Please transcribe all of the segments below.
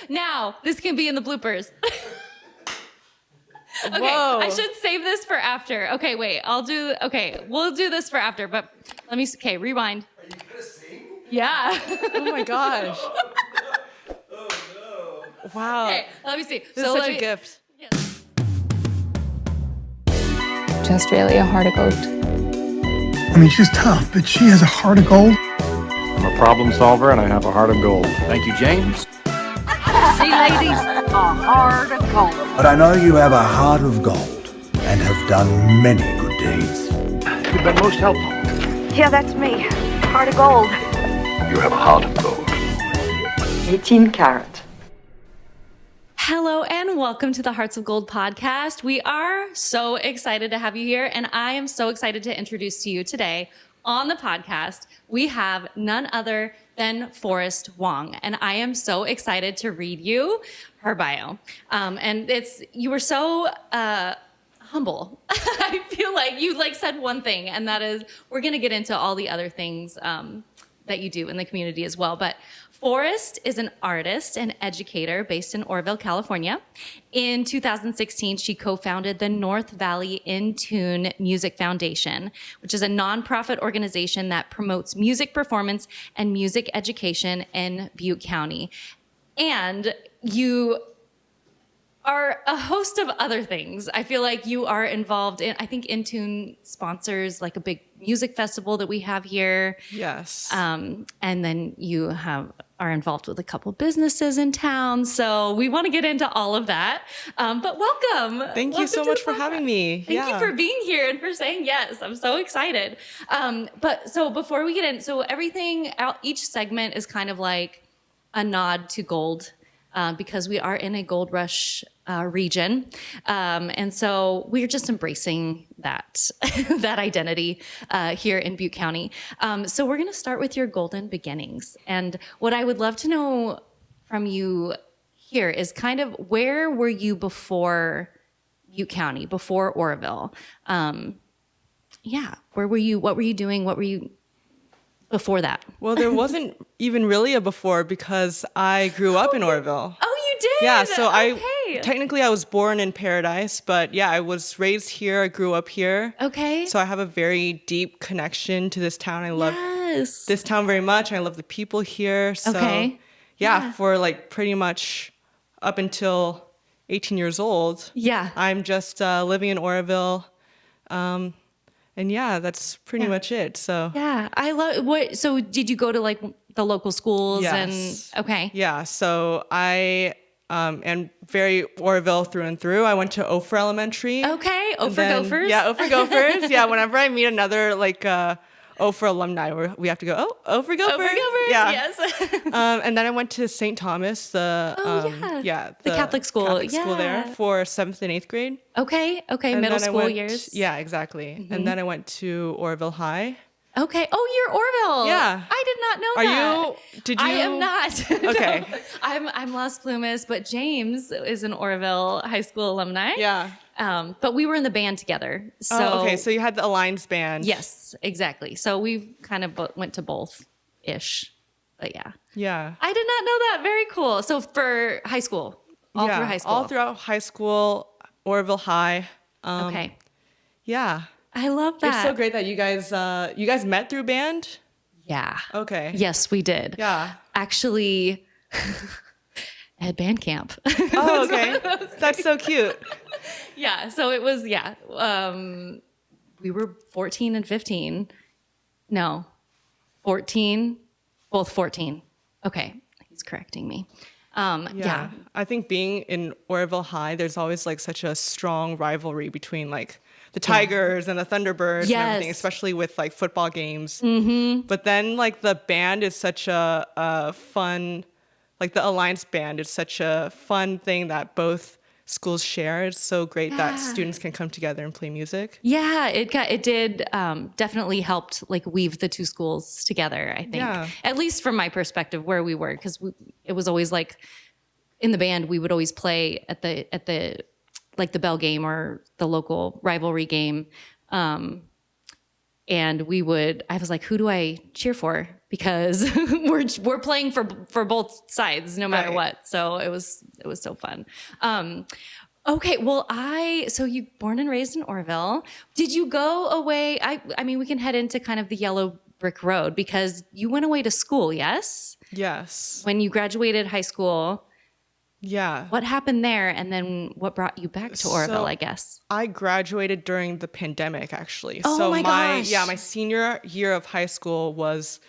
Now, this can be in the bloopers. Okay, Whoa. I should save this for after. Okay, wait, we'll do this for after, but rewind. Are you gonna sing? Yeah. Oh my gosh. Oh no. Wow. Okay, let me see. This is such a gift. Just really a heart of gold. I mean, she's tough, but she has a heart of gold. I'm a problem solver and I have a heart of gold. Thank you, James. See, ladies, a heart of gold. But I know you have a heart of gold and have done many good deeds. You've been most helpful. Yeah, that's me. Heart of gold. You have a heart of gold. 18 karat. Hello and welcome to the Hearts of Gold podcast. We are so excited to have you here, and I am so excited to introduce to you today on the podcast, we have none other than Forest Wong, and I am so excited to read you her bio. And you were so humble. I feel like you said one thing, and that is we're going to get into all the other things that you do in the community as well. But Forest is an artist and educator based in Oroville, California. In 2016, she co-founded the North Valley InTune Music Foundation, which is a nonprofit organization that promotes music performance and music education in Butte County. And you are a host of other things. I feel like you are involved in, I think InTune sponsors like a big music festival that we have here. Yes. And then you are involved with a couple businesses in town. So we want to get into all of that. But welcome. Thank you so much for having me. Thank you for being here and for saying yes. I'm so excited. But so before we get in, so each segment is kind of like a nod to gold. Because we are in a gold rush region. And so we're just embracing that, that identity here in Butte County. So we're gonna start with your golden beginnings. And what I would love to know from you here is kind of where were you before Butte County, before Oroville? Where were you, what were you doing, what were you before that? Well, there wasn't even really a before because I grew up in Oroville. Oh, you did? Yeah, so Okay. Technically I was born in Paradise, but yeah, I was raised here. I grew up here. Okay. So I have a very deep connection to this town. I love this town very much. I love the people here. So yeah, for like pretty much up until 18 years old. Yeah. I'm just living in Oroville. And yeah, that's pretty much it. So yeah, I love what. So did you go to like the local schools? Yes. And okay. Yeah. So I am very Oroville through and through. I went to Ophir Elementary. Okay. Ophir Gophers. Yeah, Ophir Gophers. Yeah. Whenever I meet another like Ophir alumni, we have to go, oh, Ophir Gophers. Ophir Gophers. Yeah. Yes. And then I went to St. Thomas, the Catholic school. Catholic school there for 7th and 8th grade. Okay. And Middle then school years. Yeah, exactly. Mm-hmm. And then I went to Oroville High. Okay. Oh, you're Oroville. Yeah. I did not know Are that. Did you? I am not. Okay. No, I'm Las Plumas, but James is an Oroville High School alumni. Yeah. But we were in the band together. So okay. So you had the Alliance band. Yes, exactly. So we kind of went to both-ish. But yeah. Yeah. I did not know that. Very cool. So for high school, all through high school. All throughout high school, Oroville High. Okay. Yeah. I love that. It's so great that you guys met through band. Yeah. Okay. Yes, we did. Yeah. Actually, at band camp. Oh, okay. That's so cute. Yeah. So it was, we were 14 and 15. No, 14, both 14. Okay. He's correcting me. Yeah. I think being in Oroville High, there's always like such a strong rivalry between like the Tigers and the Thunderbirds and everything, especially with like football games. Mm-hmm. But then like the band is such a fun, like the Alliance band is such a fun thing that both schools share. It's so great that students can come together and play music. Yeah, it did definitely helped like weave the two schools together, I think. Yeah. At least from my perspective where we were, because it was always like in the band we would always play at the like the Bell game or the local rivalry game. and I was like, who do I cheer for? Because we're playing for both sides no matter what. So it was so fun. Okay, well, so you born and raised in Oroville. Did you go away? I mean, we can head into kind of the yellow brick road because you went away to school, yes? Yes. When you graduated high school. Yeah. What happened there, and then what brought you back to Oroville, I guess? I graduated during the pandemic, actually. Oh, so my gosh. Yeah, my senior year of high school was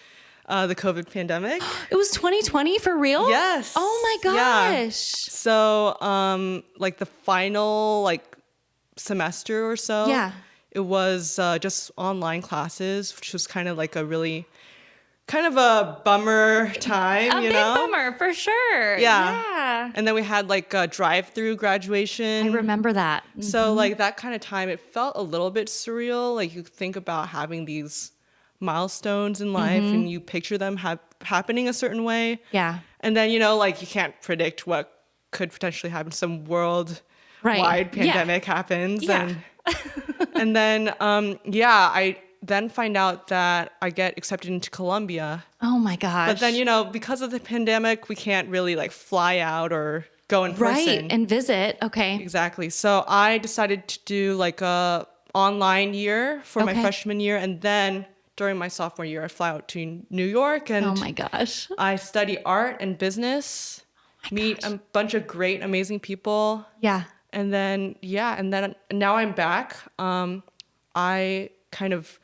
the COVID pandemic. It was 2020 for real? Yes. Oh my Yeah. gosh. So, like the final semester or so, it was just online classes, which was kind of like a bummer time, A big bummer, for sure. Yeah. And then we had like a drive-through graduation. I remember that. So like that kind of time, it felt a little bit surreal. Like you think about having these milestones in life and you picture them happening a certain way. Yeah. And then, like you can't predict what could potentially happen. Some worldwide pandemic happens. Yeah. And then, I then find out that I get accepted into Columbia. Oh my gosh. But then, because of the pandemic, we can't really like fly out or go in person. Right, and visit. Okay. Exactly. So I decided to do like a online year for my freshman year. And then during my sophomore year, I fly out to New York and oh my gosh. I study art and business, meet a bunch of great, amazing people. Yeah. And then, now I'm back. I kind of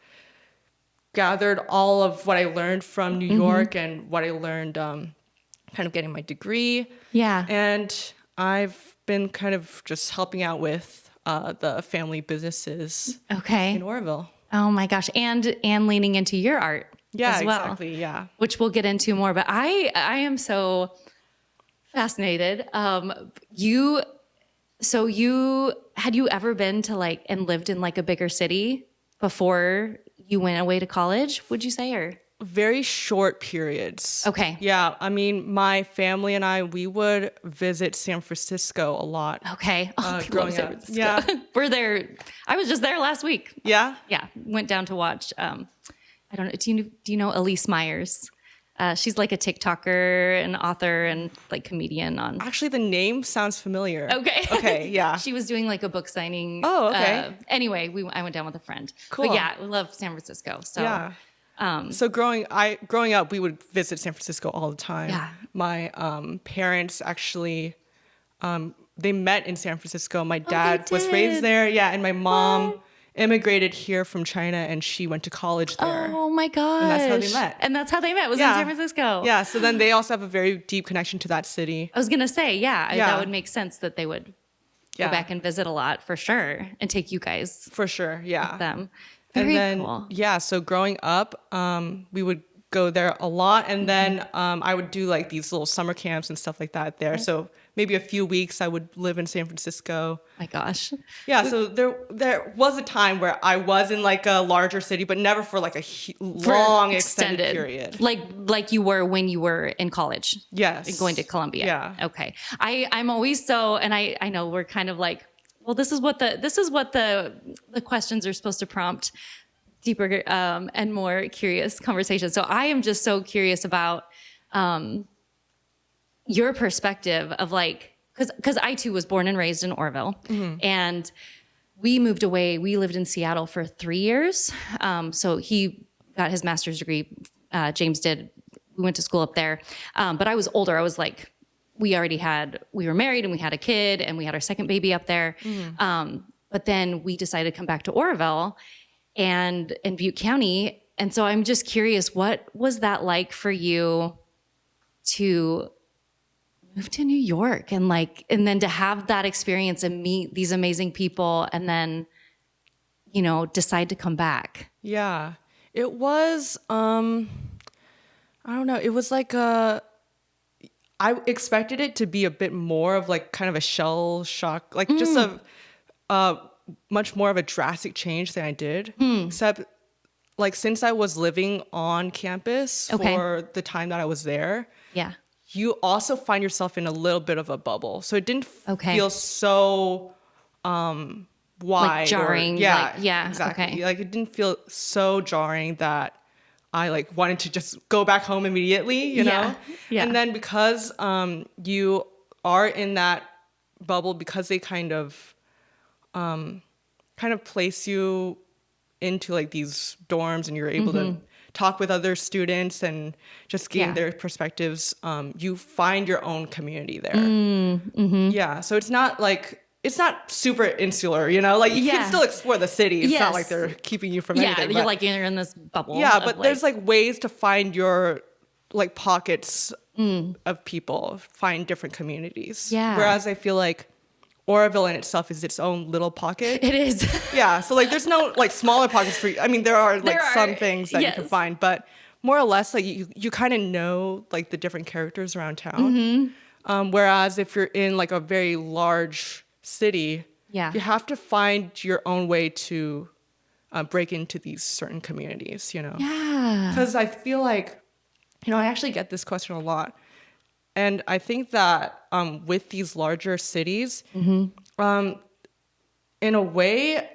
gathered all of what I learned from New York and what I learned kind of getting my degree. Yeah. And I've been kind of just helping out with the family businesses in Oroville. Oh my gosh. And leaning into your art as well. Exactly. Yeah. Which we'll get into more. But I am so fascinated. Had you ever been to and lived in like a bigger city before you went away to college, would you say, or? Very short periods. Okay. Yeah. I mean, my family and we would visit San Francisco a lot. Okay. Oh, growing San up. Francisco. Yeah. We're there. I was just there last week. Yeah. Yeah. Went down to watch, I don't know. Do you know Elise Myers? She's like a TikToker and author and like comedian on. Actually, the name sounds familiar. Okay. Okay. Yeah. She was doing like a book signing. Oh, okay. Anyway, I went down with a friend. Cool. But yeah, we love San Francisco. So yeah. So growing up, we would visit San Francisco all the time. Yeah. My parents actually, they met in San Francisco. My dad was raised there. Yeah. And my mom immigrated here from China and she went to college there. Oh my gosh. And that's how they met. Was in San Francisco. Yeah. So then they also have a very deep connection to that city. I was going to say, that would make sense that they would go back and visit a lot for sure and take you guys. For sure. Yeah. With them. Very Very cool. cool. Yeah. So growing up, we would go there a lot. And then I would do like these little summer camps and stuff like that there. So maybe a few weeks I would live in San Francisco. My gosh. Yeah. So there was a time where I was in like a larger city, but never for like a long extended period. Like you were when you were in college. Yes. Going to Columbia. Yeah. Okay. I'm always so, and I know we're kind of like, well, this is what the questions are supposed to prompt deeper and more curious conversations. So I am just so curious about your perspective of like, because I too was born and raised in Oroville, and we moved away. We lived in Seattle for 3 years. So he got his master's degree. James did. We went to school up there, but I was older. I was like, we were married and we had a kid and we had our second baby up there. But then we decided to come back to Oroville and in Butte County. And so I'm just curious, what was that like for you to move to New York and then to have that experience and meet these amazing people and then, decide to come back? Yeah, it was, I don't know. It was like I expected it to be a bit more of like kind of a shell shock, like just a much more of a drastic change than I did. Except like since I was living on campus for the time that I was there, you also find yourself in a little bit of a bubble. So it didn't feel so wide, jarring. exactly. Okay. Like it didn't feel so jarring that I like wanted to just go back home immediately, you know? Yeah. And then because you are in that bubble, because they kind of place you into like these dorms and you're able to talk with other students and just gain their perspectives, you find your own community there. Yeah, so it's not super insular, you know? Like you can still explore the city. It's not like they're keeping you from anything. You're like you're in this bubble. Yeah, but there's like ways to find your like pockets of people, find different communities. Yeah. Whereas I feel like Oroville in itself is its own little pocket. It is. Yeah, so like there's no like smaller pockets for you. I mean, there are some things that you can find, but more or less like you kind of know like the different characters around town. Whereas if you're in like a very large city, you have to find your own way to break into these certain communities, you know? Yeah. Because I feel like, you know, I actually get this question a lot. And I think that with these larger cities, in a way,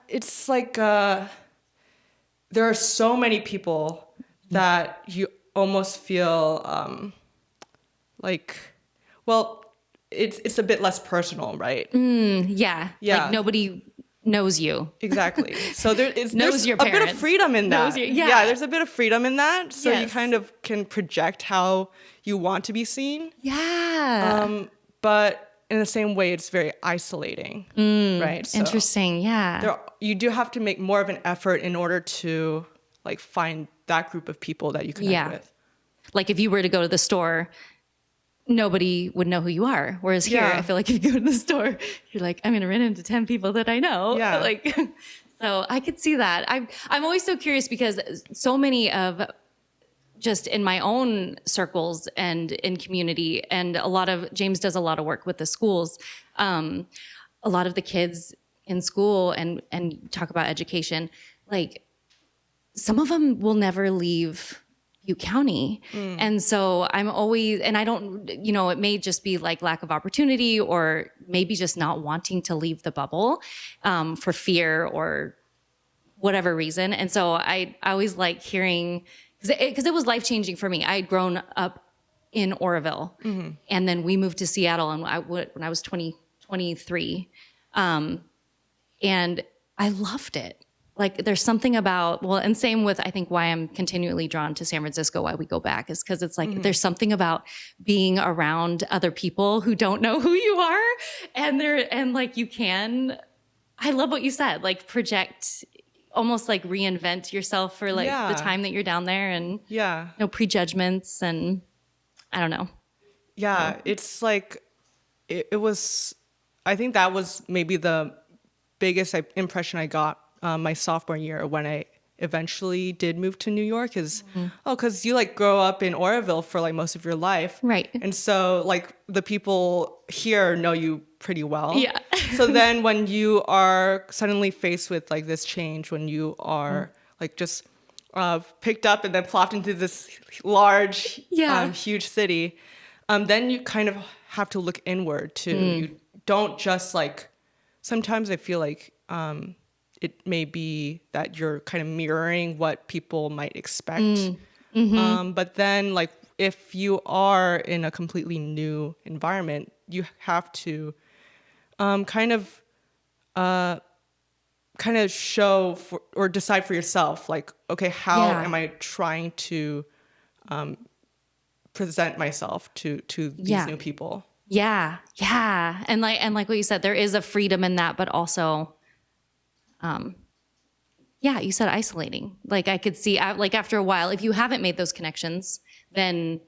it's like there are so many people that you almost feel like, well, it's a bit less personal, right? Yeah. Like nobody knows you. Exactly. So there's your a bit of parents. freedom in that. Yeah, there's a bit of freedom in that. So you kind of can project how you want to be seen. Yeah. But in the same way, it's very isolating, right? So Interesting. Yeah. you do have to make more of an effort in order to like find that group of people that you connect with. Like if you were to go to the store, nobody would know who you are. Whereas here, I feel like if you go to the store, you're like, I'm going to run into 10 people that I know. Yeah. Like, so I could see that. I'm always so curious because so many of just in my own circles and in community, and Jaymes does a lot of work with the schools. A lot of the kids in school and talk about education, like some of them will never leave Butte County. And so I'm always, and I don't, you know, it may just be like lack of opportunity or maybe just not wanting to leave the bubble for fear or whatever reason. And so I always like hearing, because it was life-changing for me. I had grown up in Oroville and then we moved to Seattle and when I was 23. And I loved it. Like there's something about, well, and same with, I think why I'm continually drawn to San Francisco, why we go back is because it's like, there's something about being around other people who don't know who you are. And like I love what you said, like project, almost like reinvent yourself for like the time that you're down there and no prejudgments and I don't know. Yeah. It's like, it was, I think that was maybe the biggest impression I got my sophomore year when I eventually did move to New York is, because you like grow up in Oroville for like most of your life. Right. And so like the people here know you pretty well. Yeah. So then when you are suddenly faced with like this change, when you are like just picked up and then plopped into this large, huge city, then you kind of have to look inward too. You don't just like, sometimes I feel like, it may be that you're kind of mirroring what people might expect. But then like if you are in a completely new environment, you have to kind of show or decide for yourself, like, okay, how am I trying to present myself to these new people? Yeah. And like what you said, there is a freedom in that, but also you said isolating. Like I could see, like after a while, if you haven't made those connections, then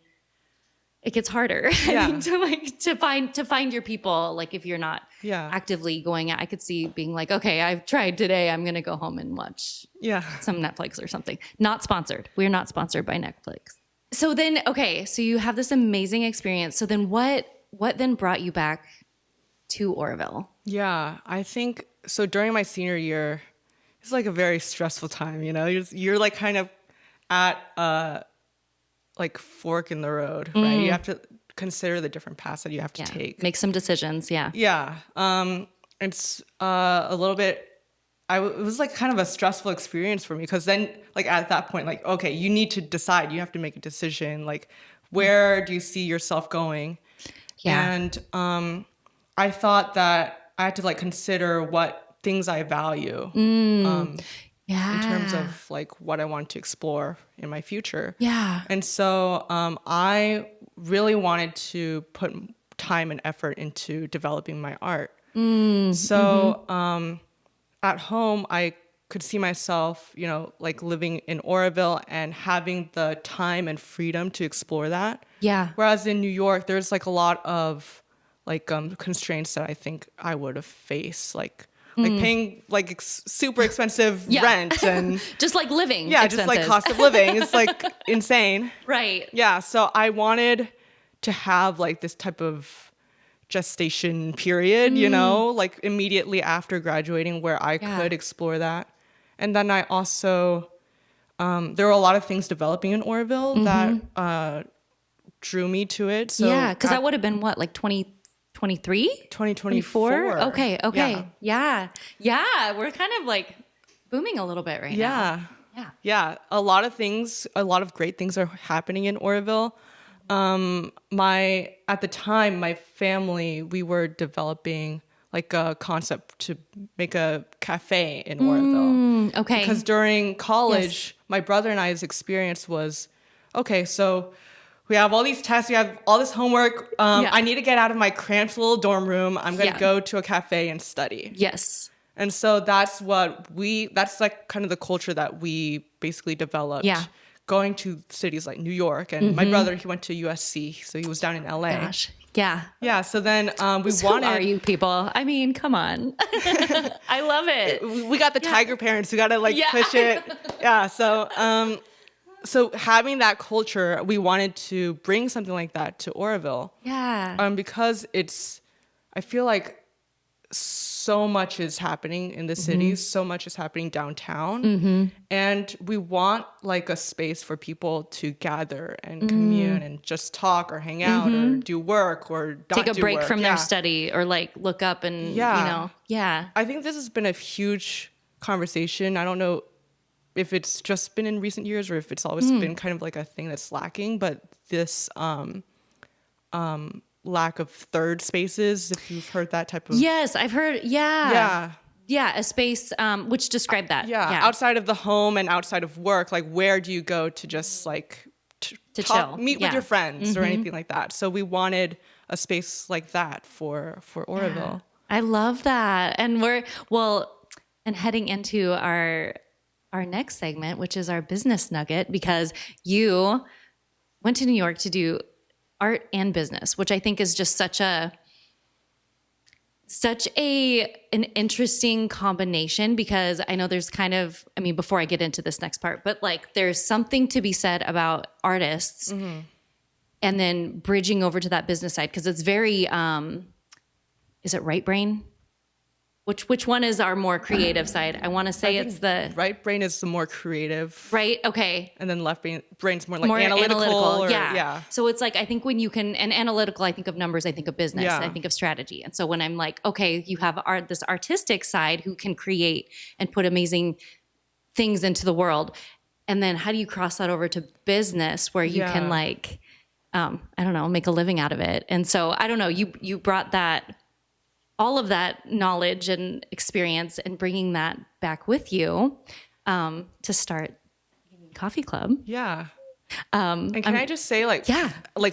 it gets harder to find your people. Like if you're not actively going out, I could see being like, okay, I've tried today. I'm going to go home and watch some Netflix or something. Not sponsored. We're not sponsored by Netflix. So then, okay, so you have this amazing experience. So then what then brought you back to Oroville? Yeah, I think so during my senior year, it's like a very stressful time, you know? You're like kind of at like fork in the road, right? You have to consider the different paths that you have to take. Make some decisions, Yeah. it's a little bit. It was like kind of a stressful experience for me because then, like at that point, like okay, you need to decide. You have to make a decision. Like, where do you see yourself going? Yeah. And I thought that I had to like consider what things I value. Yeah. In terms of like what I want to explore in my future. Yeah. And so I really wanted to put time and effort into developing my art. So at home, I could see myself, you know, like living in Oroville and having the time and freedom to explore that. Yeah. Whereas in New York, there's like a lot of like constraints that I think I would have faced, like paying like super expensive rent and just like living expenses. Just like cost of living. It's like insane. Right. Yeah. So I wanted to have like this type of gestation period, you know, like immediately after graduating where I could explore that. And then I also, there were a lot of things developing in Oroville that drew me to it. So yeah, because that would have been what, like 2023? 2024. Okay. Yeah. We're kind of like booming a little bit right now. Yeah. A lot of great things are happening in Oroville. At the time, my family, we were developing like a concept to make a cafe in Oroville. Okay. Because during college, my brother and I's experience was, okay, so we have all these tests, we have all this homework. I need to get out of my cramped little dorm room. I'm going to go to a cafe and study. Yes. And so that's like kind of the culture that we basically developed. Yeah. Going to cities like New York, and my brother, he went to USC, so he was down in LA. Gosh. Yeah. Yeah. So then Who are you people? I mean, come on. I love it. We got the tiger parents. We got to like push it. Yeah. So having that culture, we wanted to bring something like that to Oroville. Yeah. Because I feel like so much is happening in the city, so much is happening downtown, and we want like a space for people to gather and commune and just talk or hang out or do work or take a break from their study or like look up and you know. I think this has been a huge conversation. I don't know if it's just been in recent years or if it's always been kind of like a thing that's lacking, but this lack of third spaces, if you've heard that type of... Yes, I've heard, yeah, a space, which describe that. Yeah, outside of the home and outside of work, like where do you go to just like... to chill. Meet with your friends or anything like that. So we wanted a space like that for Oroville. I love that. And and heading into our next segment, which is our business nugget, because you went to New York to do art and business, which I think is just such an interesting combination, because I know there's kind of, I mean, before I get into this next part, but like there's something to be said about artists and then bridging over to that business side, because it's very, is it right brain? Which one is our more creative side? I want to say it's the right brain is the more creative. Right. Okay. And then left brain's more like analytical. Yeah. So it's like, I think when you can, and analytical, I think of numbers, I think of business, I think of strategy. And so when I'm like, okay, you have this artistic side who can create and put amazing things into the world. And then how do you cross that over to business where you can like, I don't know, make a living out of it. And so I don't know, you brought all of that knowledge and experience and bringing that back with you to start Coffee Club. Yeah. And can I just say, like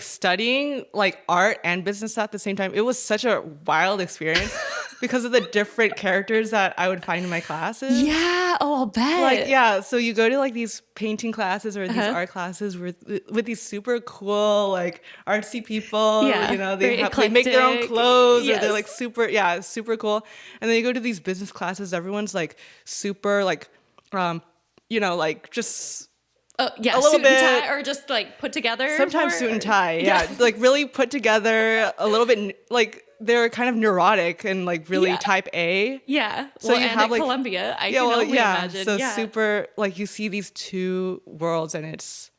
studying like art and business at the same time, it was such a wild experience because of the different characters that I would find in my classes. Yeah. Oh, I'll bet. Like, so you go to like these painting classes or these art classes with these super cool, like artsy people, you know, they make their own clothes or they're like super cool. And then you go to these business classes, everyone's like super like, you know, like just... a little bit, and tie, or just like put together. Sometimes suit and tie, like really put together a little bit. Like they're kind of neurotic and like really type A. Yeah. So you have like Columbia. I can only imagine. So super like you see these two worlds, and it's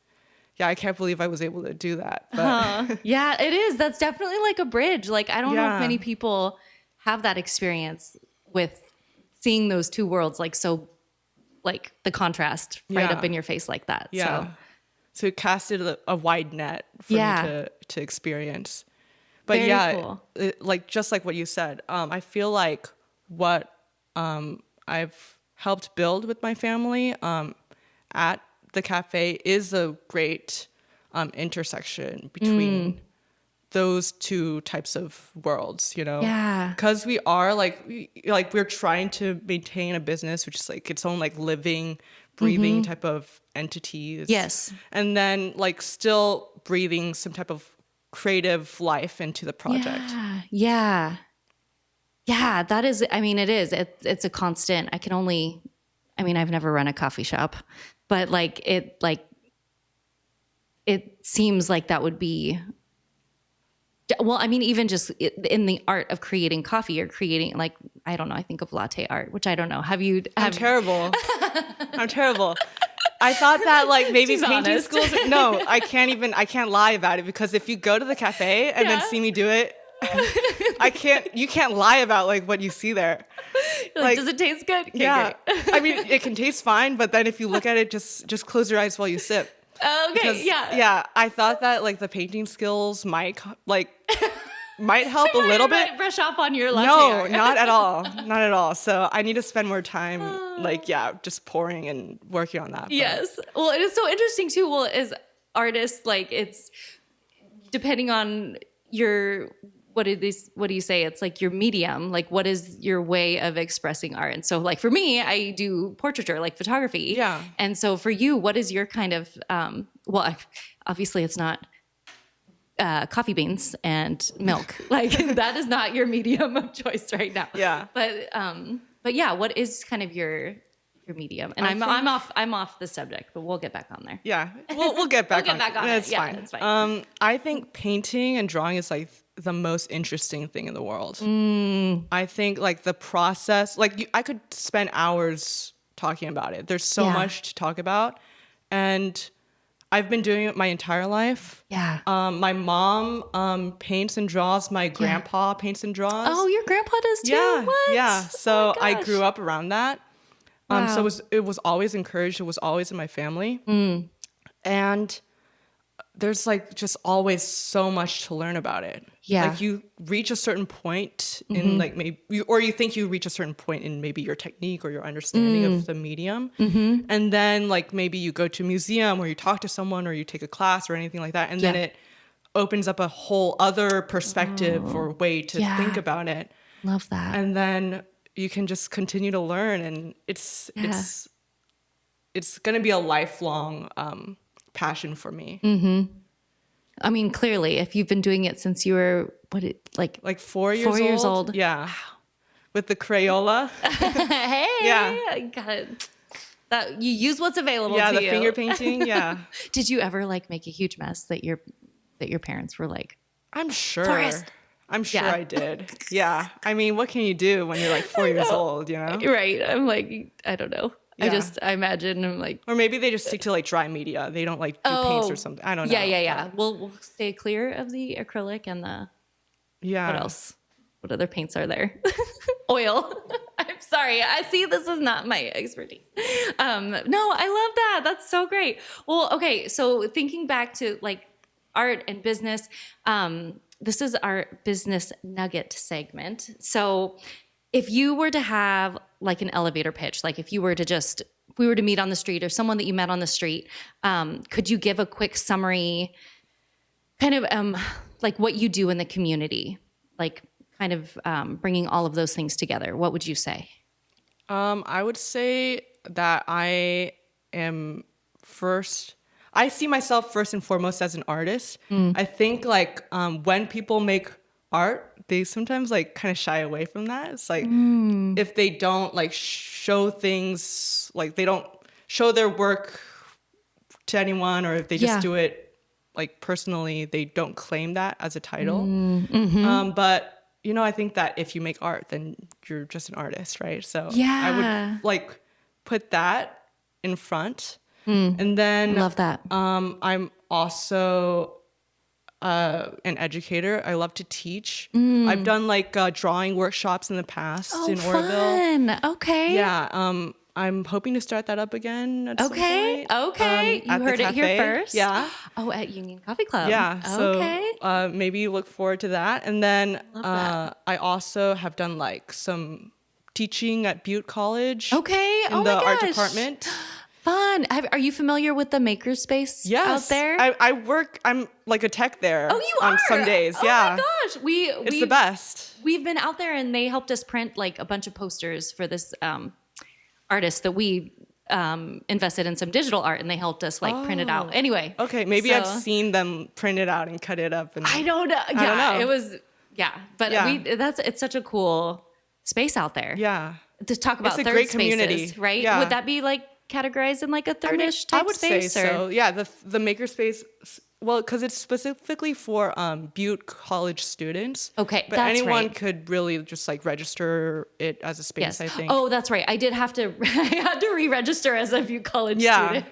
I can't believe I was able to do that. But Yeah, it is. That's definitely like a bridge. Like I don't know if many people have that experience with seeing those two worlds, like, so, like, the contrast right up in your face like that. Yeah. So it casted a wide net for me to experience. But Very cool. like just like what you said, I feel like what I've helped build with my family at the cafe is a great intersection between those two types of worlds, you know? Yeah. Because we are we're trying to maintain a business which is like its own like living, breathing type of entities. Yes. And then like still breathing some type of creative life into the project. Yeah. Yeah, that is, I mean, it is. It's a constant. I've never run a coffee shop, but it seems like that would be, well, I mean, even just in the art of creating coffee or creating, like, I don't know, I think of latte art, which I don't know. I'm terrible. I'm terrible. I thought that like maybe She's painting honest. schools. No, I can't lie about it, because if you go to the cafe and then see me do it, you can't lie about like what you see there. like, does it taste good? Okay, Yeah. great. I mean, it can taste fine, but then if you look at it, just close your eyes while you sip. Okay, Because, yeah. I thought that like the painting skills might help a little bit. Brush off on your latte No, art. not at all. Not at all. So I need to spend more time just pouring and working on that. But Yes. Well, it is so interesting too. Well, as artists, like, it's depending on your, what do you say? It's like your medium, like what is your way of expressing art? And so like for me, I do portraiture, like photography. Yeah. And so for you, what is your kind of, obviously it's not coffee beans and milk. Like that is not your medium of choice right now. Yeah. But yeah, what is kind of your medium? And I'm off the subject, but we'll get back on there. Yeah, we'll get back We'll get back on it. It's Yeah, fine. it's fine. I think painting and drawing is like the most interesting thing in the world. I think like the process, I could spend hours talking about it. There's so much to talk about, and I've been doing it my entire life. Yeah. My mom paints and draws. My grandpa paints and draws. Oh, your grandpa does too? Yeah, What? yeah. So Oh my I gosh. grew up around that. So it was always encouraged. It was always in my family. And there's like just always so much to learn about it. Yeah. Like you reach a certain point in like you think you reach a certain point in maybe your technique or your understanding of the medium. And then like maybe you go to a museum or you talk to someone or you take a class or anything like that. And then it opens up a whole other perspective or way to think about it. Love that. And then you can just continue to learn, and it's going to be a lifelong passion for me. I mean, clearly, if you've been doing it since you were, Like 4 years 4 old. years old. Yeah. Wow. With the Crayola. hey, Yeah. got it. That you use what's available Yeah, to the you. finger painting. Yeah. Did you ever like make a huge mess that your parents were like, I'm sure. Forest. I'm sure Yeah. I did. Yeah. I mean, what can you do when you're like 4 years old, you know? right? I'm like, I don't know. Yeah. I imagine I'm like, Or maybe they just stick to like dry media. They don't like do paints or something. I don't know. Yeah. We'll stay clear of the acrylic and the, Yeah. what else? What other paints are there? Oil. I'm sorry. I see this is not my expertise. No, I love that. That's so great. Well, okay. So thinking back to like art and business, this is our business nugget segment. So if you were to have like an elevator pitch, like if we were to meet on the street or someone that you met on the street, could you give a quick summary, kind of like what you do in the community, like kind of bringing all of those things together? What would you say? I would say that I see myself first and foremost as an artist. I think like when people make art, they sometimes like kind of shy away from that. It's like if they don't like show things, like they don't show their work to anyone, or if they just do it like personally, they don't claim that as a title. But you know, I think that if you make art, then you're just an artist, right? So I would like put that in front. And then Love that. I'm also an educator. I love to teach. I've done like drawing workshops in the past in Oroville. Fun. Okay. Yeah. I'm hoping to start that up again at some point. Okay. You at the heard it here cafe. first. Yeah. Oh, at Union Coffee Club. Yeah. So Okay. maybe look forward to that. And then that. I also have done like some teaching at Butte College. Okay. In Oh the my art gosh. department. Fun. Are you familiar with the makerspace out there? I'm like a tech there. Oh, you on are? some days. Oh Yeah. my gosh. It's the best. We've been out there and they helped us print like a bunch of posters for this artist that we invested in some digital art and they helped us like print it out. Anyway. Okay, maybe I've seen them print it out and cut it up. And I don't know. Yeah, I don't know. it was, but Yeah. it's such a cool space out there. Yeah. To talk about It's a third great spaces, community. right? Yeah. Would that be like categorized in like a third-ish type I would space? say or? so. Yeah, the makerspace. Well, because it's specifically for Butte College students. Okay, but that's anyone right. could really just like register it as a space. Yes. I think. Oh, that's right. I did have to. I had to re-register as a Butte College student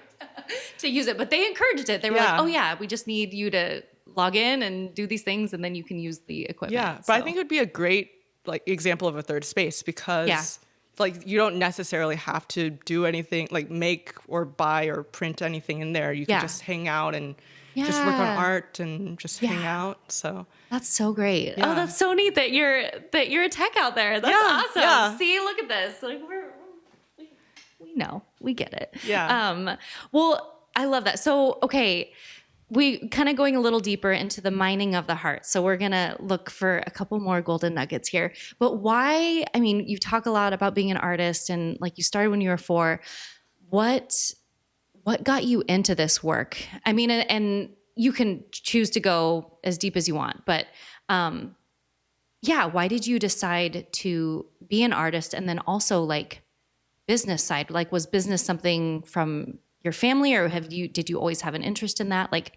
to use it, but they encouraged it. They were like, "Oh yeah, we just need you to log in and do these things, and then you can use the equipment." Yeah, but I think it would be a great like example of a third space because like you don't necessarily have to do anything like make or buy or print anything in there. You can just hang out and just work on art and just hang out. So that's so great. Yeah. Oh, that's so neat that you're a tech out there. That's awesome. Yeah. See, look at this. Like we know, we get it. Yeah. Well, I love that. So, okay, we kind of going a little deeper into the mining of the heart. So we're going to look for a couple more golden nuggets here. But why, I mean, you talk a lot about being an artist and like you started when you were 4. What got you into this work? I mean, and you can choose to go as deep as you want, but why did you decide to be an artist and then also like business side? Like was business something from your family or did you always have an interest in that? Like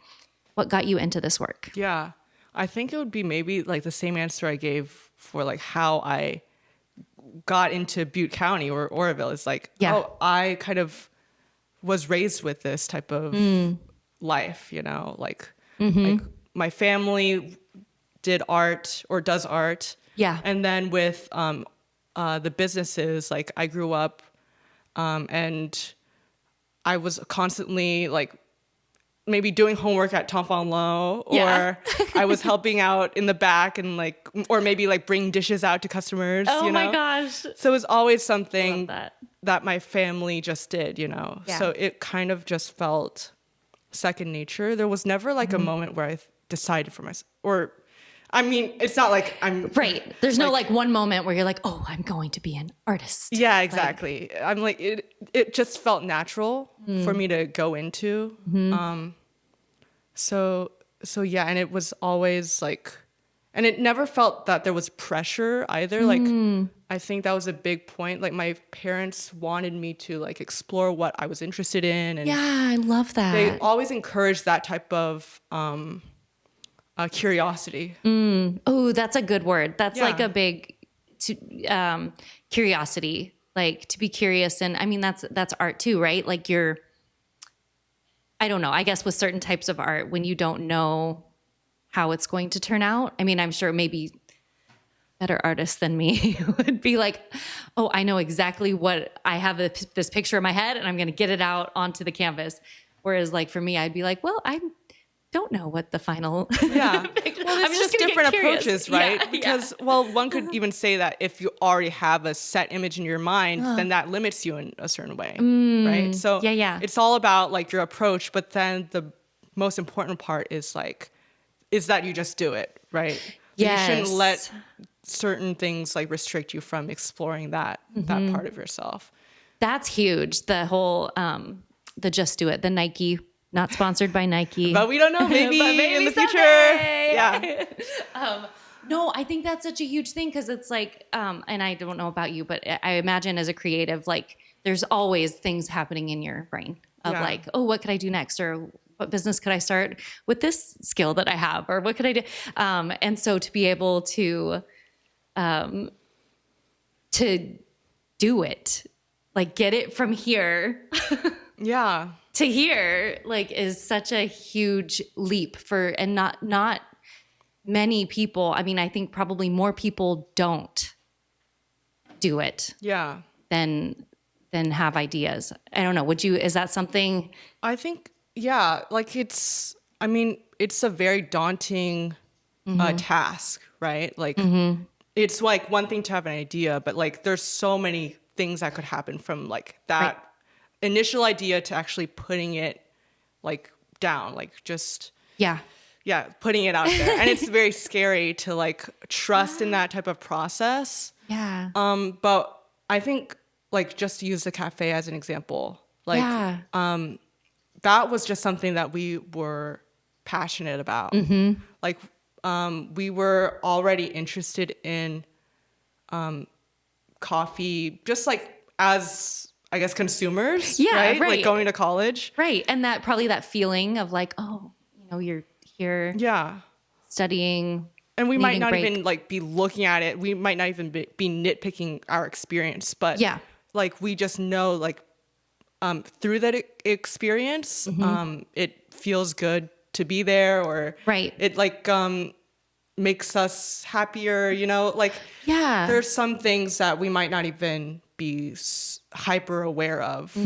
what got you into this work? Yeah, I think it would be maybe like the same answer I gave for like how I got into Butte County or Oroville. It's like, I kind of was raised with this type of life, you know, like my family did art or does art. Yeah. And then with the businesses, like I grew up and I was constantly like maybe doing homework at Tom Fon Lo or I was helping out in the back and like, or maybe like bring dishes out to customers. Oh you know? my gosh. So it was always something that my family just did, you know? Yeah. So it kind of just felt second nature. There was never like a moment where I decided for myself or, I mean, it's not like I'm right. There's no like one moment where you're like, oh, I'm going to be an artist. Yeah, exactly. Like, I'm like, it just felt natural for me to go into. So yeah, and it was always like, and it never felt that there was pressure either. Like, I think that was a big point. Like my parents wanted me to like explore what I was interested in. And yeah, I love that. They always encouraged that type of curiosity. Oh, that's a good word. That's like Yeah. a big curiosity, like to be curious. And I mean, that's art too, right? Like I don't know, I guess with certain types of art, when you don't know how it's going to turn out, I mean, I'm sure maybe better artists than me would be like, oh, I know exactly what I have this picture in my head and I'm going to get it out onto the canvas. Whereas like for me, I'd be like, well, I don't know what the final Yeah. picture. Well, there's just different approaches, right? Yeah, because, well, one could even say that if you already have a set image in your mind, then that limits you in a certain way, right? So it's all about like your approach, but then the most important part is that you just do it, right? Yes. You shouldn't let certain things like restrict you from exploring that part of yourself. That's huge. The whole, the just do it, the Nike. Not sponsored by Nike. But we don't know, maybe in the future. Someday. Yeah. No, I think that's such a huge thing because it's like, and I don't know about you, but I imagine as a creative, like there's always things happening in your brain of like, oh, what could I do next? Or what business could I start with this skill that I have? Or what could I do? And so to be able to do it, like get it from here Yeah. to here, like, is such a huge leap and not many people. I mean, I think probably more people don't do it. Yeah. Than have ideas. I don't know. Is that something? I think, yeah, like it's a very daunting task, right? Like it's like one thing to have an idea, but like there's so many things that could happen from like that initial idea to actually putting it like down, like just putting it out there. And it's very scary to like trust in that type of process. Yeah. But I think like just to use the cafe as an example, like that was just something that we were passionate about. Like we were already interested in coffee, just like as I guess consumers, right? Like going to college. Right. And that probably that feeling of like, oh, you're here studying. And we might not even like be looking at it. We might not even be nitpicking our experience, but like we just know like through that experience, it feels good to be there, or it like makes us happier, like there's some things that we might not even be hyper aware of,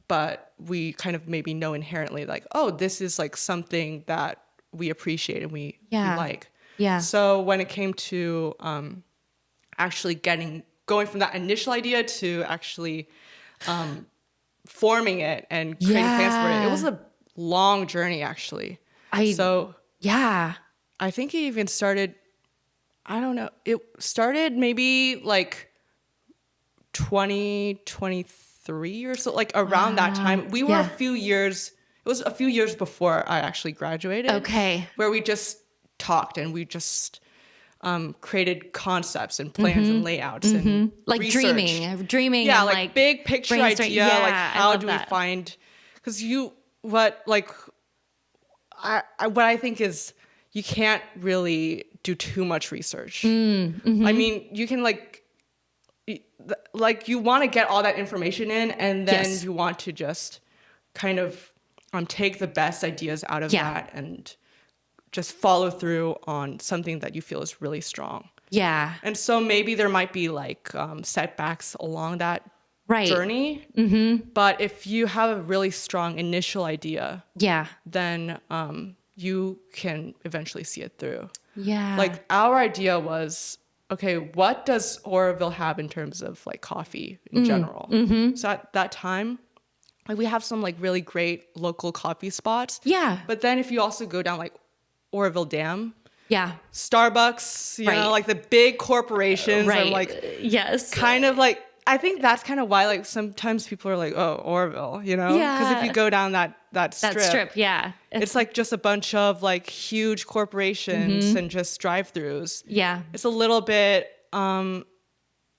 but we kind of maybe know inherently like, oh, this is like something that we appreciate and we like. Yeah. So when it came to actually going from that initial idea to actually forming it and creating plans for it was a long journey, actually. I think it even started, I don't know, it started maybe like 2023 or so, like around that time. We were it was a few years before I actually graduated. Okay. Where we just talked and we just created concepts and plans and layouts and like research. dreaming yeah, and like big picture idea, like how do we find, because what I think is you can't really do too much research. I mean, you can like you want to get all that information in, and then you want to just kind of take the best ideas out of that and just follow through on something that you feel is really strong. Yeah. And so maybe there might be like setbacks along that journey. But if you have a really strong initial idea, then you can eventually see it through. Yeah. Like our idea was, okay, what does Oroville have in terms of like coffee in general? So at that time, like we have some like really great local coffee spots. Yeah. But then if you also go down like Oroville Dam. Yeah. Starbucks, you know, like the big corporations are like, kind of like, I think that's kind of why like sometimes people are like, oh, Oroville, because if you go down that strip, it's like just a bunch of like huge corporations and just drive-throughs. Yeah. It's a little bit,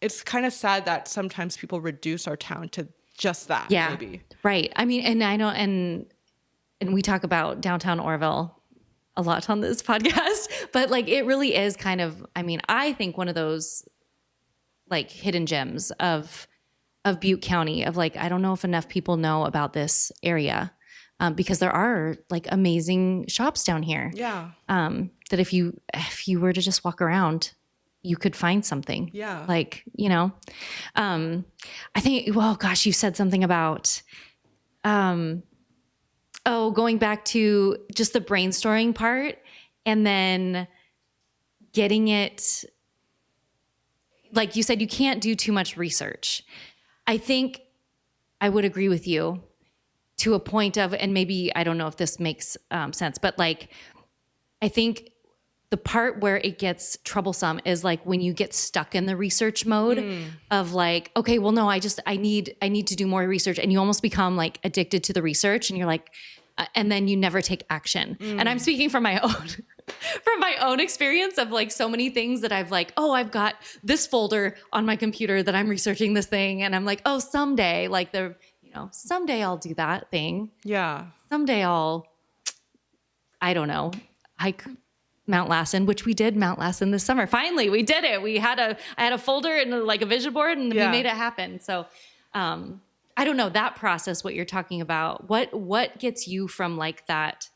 it's kind of sad that sometimes people reduce our town to just that. Yeah. Maybe. Right. I mean, and I know, and we talk about downtown Oroville a lot on this podcast, but like it really is kind of, I mean, I think one of those like hidden gems of Butte County, of like, I don't know if enough people know about this area, because there are like amazing shops down here. Yeah. That if you were to just walk around, you could find something. Yeah. Like, I think, well, gosh, you said something about, going back to just the brainstorming part and then getting it, like you said, you can't do too much research. I think I would agree with you to a point of, and maybe, I don't know if this makes sense, but like, I think the part where it gets troublesome is like when you get stuck in the research mode of like, okay, well, no, I need to do more research. And you almost become like addicted to the research and you're like, and then you never take action. And I'm speaking from my own experience of like so many things that I've like, oh, I've got this folder on my computer that I'm researching this thing. And I'm like, oh, someday, like someday I'll do that thing. Yeah. Someday I don't know, hike Mount Lassen, which we did Mount Lassen this summer. Finally, we did it. I had a folder and like a vision board and we made it happen. So, I I don't know, that process, what you're talking about, what gets you from like that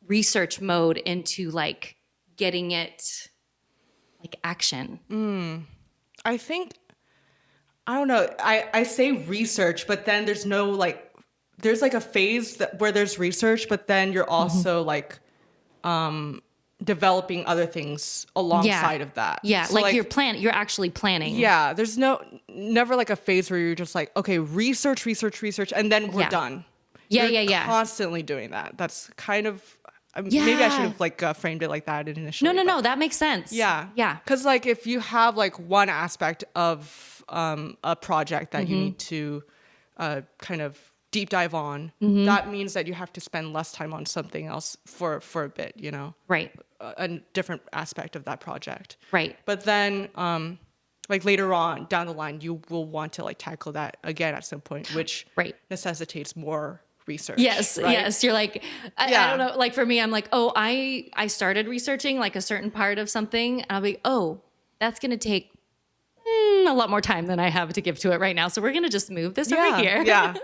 research mode into like getting it like action? I think, I don't know, I say research, but then there's no like, there's like a phase where there's research, but then you're also like developing other things alongside of that. Yeah, So, like you're actually planning. Yeah, there's never like a phase where you're just like, okay, research, and then we're done. You're constantly doing that. That's kind of, maybe I should have like framed it like that initially. No, that makes sense. Yeah. Yeah. Because like if you have like one aspect of a project that you need to kind of deep dive on, that means that you have to spend less time on something else for a bit, you know? Right. A different aspect of that project. Right. But then like later on down the line, you will want to like tackle that again at some point, which necessitates more research. Yes, right? yes. You're like, I don't know. Like for me, I'm like, oh, I started researching like a certain part of something. And I'll be, oh, that's going to take a lot more time than I have to give to it right now. So we're going to just move this over here. Yeah.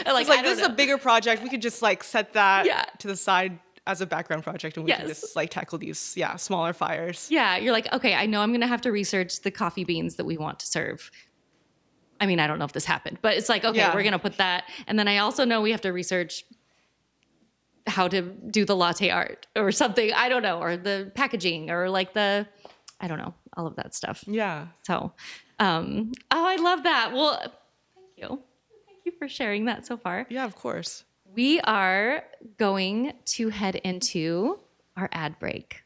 like this is a bigger project. We could just like set that to the side as a background project, and we can just like tackle these smaller fires. Yeah. You're like, okay, I know I'm going to have to research the coffee beans that we want to serve. I mean, I don't know if this happened, but it's like, okay, we're going to put that. And then I also know we have to research how to do the latte art or something. I don't know. Or the packaging or like I don't know, all of that stuff. Yeah. So, I love that. Well, thank you. Thank you for sharing that so far. Yeah, of course. We are going to head into our ad break.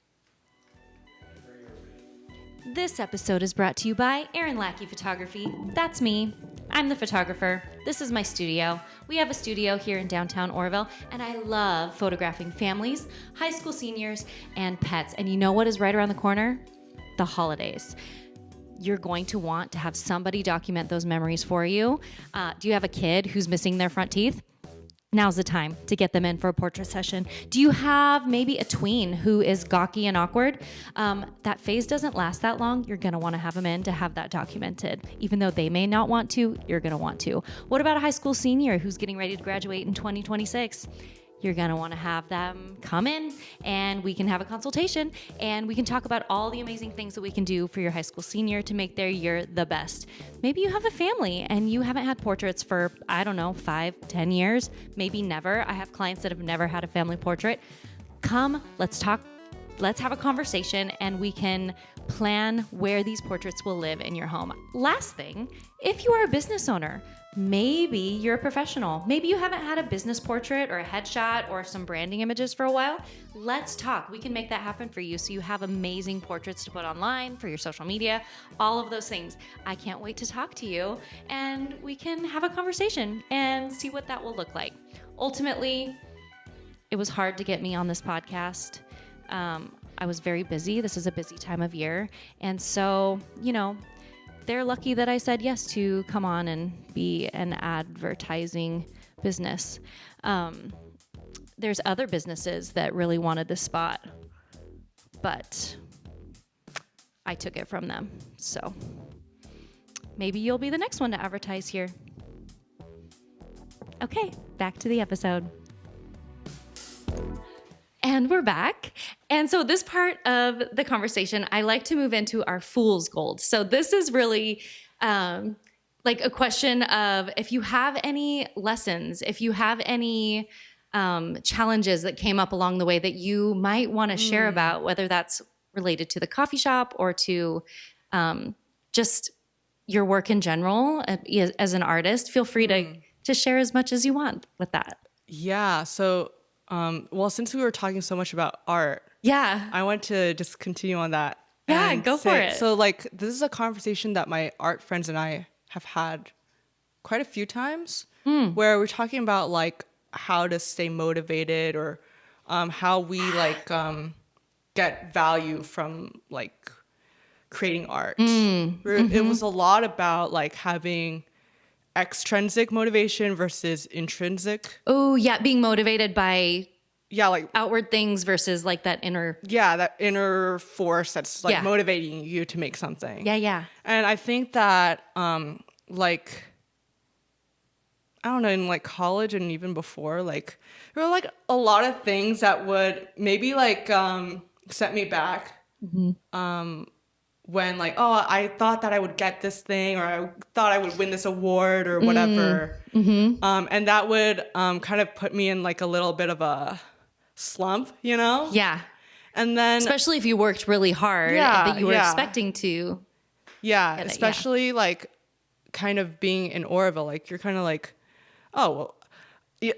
This episode is brought to you by Erin Lackey Photography. That's me. I'm the photographer. This is my studio. We have a studio here in downtown Oroville, and I love photographing families, high school seniors, and pets. And you know what is right around the corner? The holidays. You're going to want to have somebody document those memories for you. Do you have a kid who's missing their front teeth? Now's the time to get them in for a portrait session. Do you have maybe a tween who is gawky and awkward? That phase doesn't last that long. You're gonna wanna have them in to have that documented. Even though they may not want to, you're gonna want to. What about a high school senior who's getting ready to graduate in 2026? You're gonna wanna have them come in and we can have a consultation and we can talk about all the amazing things that we can do for your high school senior to make their year the best. Maybe you have a family and you haven't had portraits for, 5-10 years, maybe never. I have clients that have never had a family portrait. Come, let's talk. Let's have a conversation and we can plan where these portraits will live in your home. Last thing, if you are a business owner, maybe you're a professional. Maybe you haven't had a business portrait or a headshot or some branding images for a while. Let's talk. We can make that happen for you so you have amazing portraits to put online for your social media, all of those things. I can't wait to talk to you and we can have a conversation and see what that will look like. Ultimately, it was hard to get me on this podcast. I was very busy. This is a busy time of year. And so, they're lucky that I said yes to come on and be an advertising business. There's other businesses that really wanted this spot, but I took it from them. So maybe you'll be the next one to advertise here. Okay, back to the episode. And we're back. And so this part of the conversation, I like to move into our fool's gold. So this is really like a question of if you have any lessons, if you have any challenges that came up along the way that you might want to share about, whether that's related to the coffee shop or to just your work in general as an artist, feel free to share as much as you want with that. Yeah. So, well, since we were talking so much about art, I want to just continue on that. Yeah, go for it. So like, this is a conversation that my art friends and I have had quite a few times where we're talking about like how to stay motivated or how we like get value from like creating art. It was a lot about like having extrinsic motivation versus intrinsic. Oh, yeah, being motivated by like outward things versus like that inner. Yeah, that inner force that's like motivating you to make something. Yeah. And I think that like I don't know, in like college and even before, like there were like a lot of things that would maybe like set me back. When like, oh, I thought that I would get this thing, or I thought I would win this award or whatever. And that would kind of put me in like a little bit of a slump, you know? Yeah. And then especially if you worked really hard that you were expecting to. Yeah, especially like kind of being in Oroville, like you're kind of like, oh, well,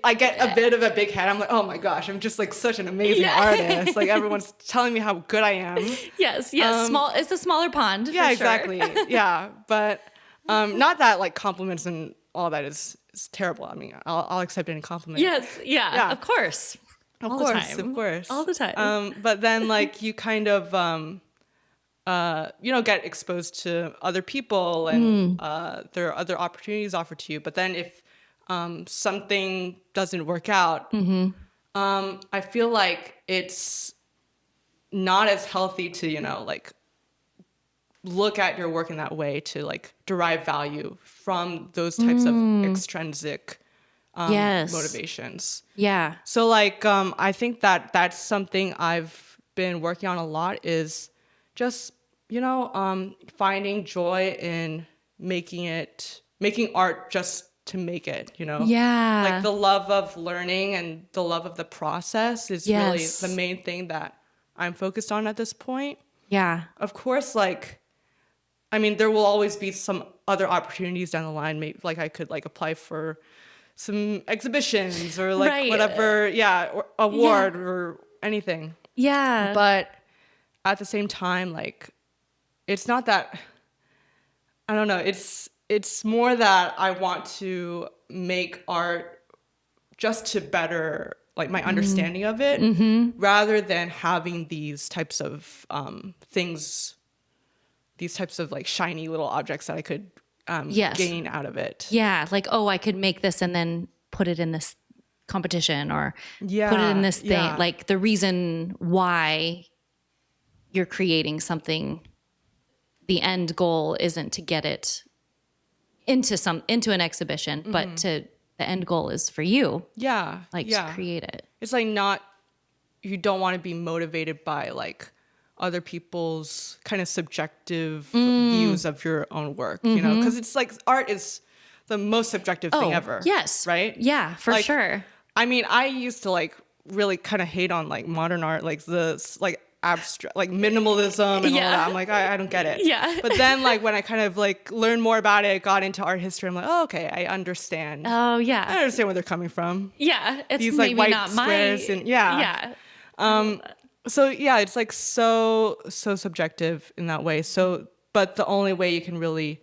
I get a bit of a big head. I'm like, oh my gosh, I'm just like such an amazing artist. Like everyone's telling me how good I am. Yes. It's a smaller pond. Yeah, for exactly. Sure. Yeah, but not that like compliments and all that is terrible. I mean, I'll accept any compliment. Yes. Yeah. Of course. Of All course. the time. Of course. All the time. But then like you kind of get exposed to other people, and there are other opportunities offered to you. But then if something doesn't work out, I feel like it's not as healthy to, like look at your work in that way, to like derive value from those types of extrinsic motivations. Yeah. So like, I think that that's something I've been working on a lot, is just, finding joy in making art just to make it, Yeah. like the love of learning and the love of the process is really the main thing that I'm focused on at this point. Yeah. Of course, like, I mean, there will always be some other opportunities down the line. Maybe like I could like apply for some exhibitions or like whatever, or award or anything. Yeah. But at the same time, like, it's not that, I don't know, it's more that I want to make art just to better like my understanding of it, rather than having these types of things, these types of like shiny little objects that I could gain out of it. Yeah. Like, oh, I could make this and then put it in this competition, or put it in this thing. Yeah. Like the reason why you're creating something, the end goal isn't to get it into an exhibition, but the end goal is for you. Yeah. To create it. It's like you don't want to be motivated by like other people's kind of subjective views of your own work, because it's like art is the most subjective thing ever. Yes. Right? Yeah, for like, sure. I mean, I used to like really kind of hate on like modern art, like the like abstract, like minimalism and all that. I'm like, I don't get it. Yeah. But then like when I kind of like learned more about it, got into art history, I'm like, oh, okay, I understand. Oh, yeah. I understand where they're coming from. Yeah. It's These maybe like white not squares and yeah. So yeah, it's like so subjective in that way. So, but the only way you can really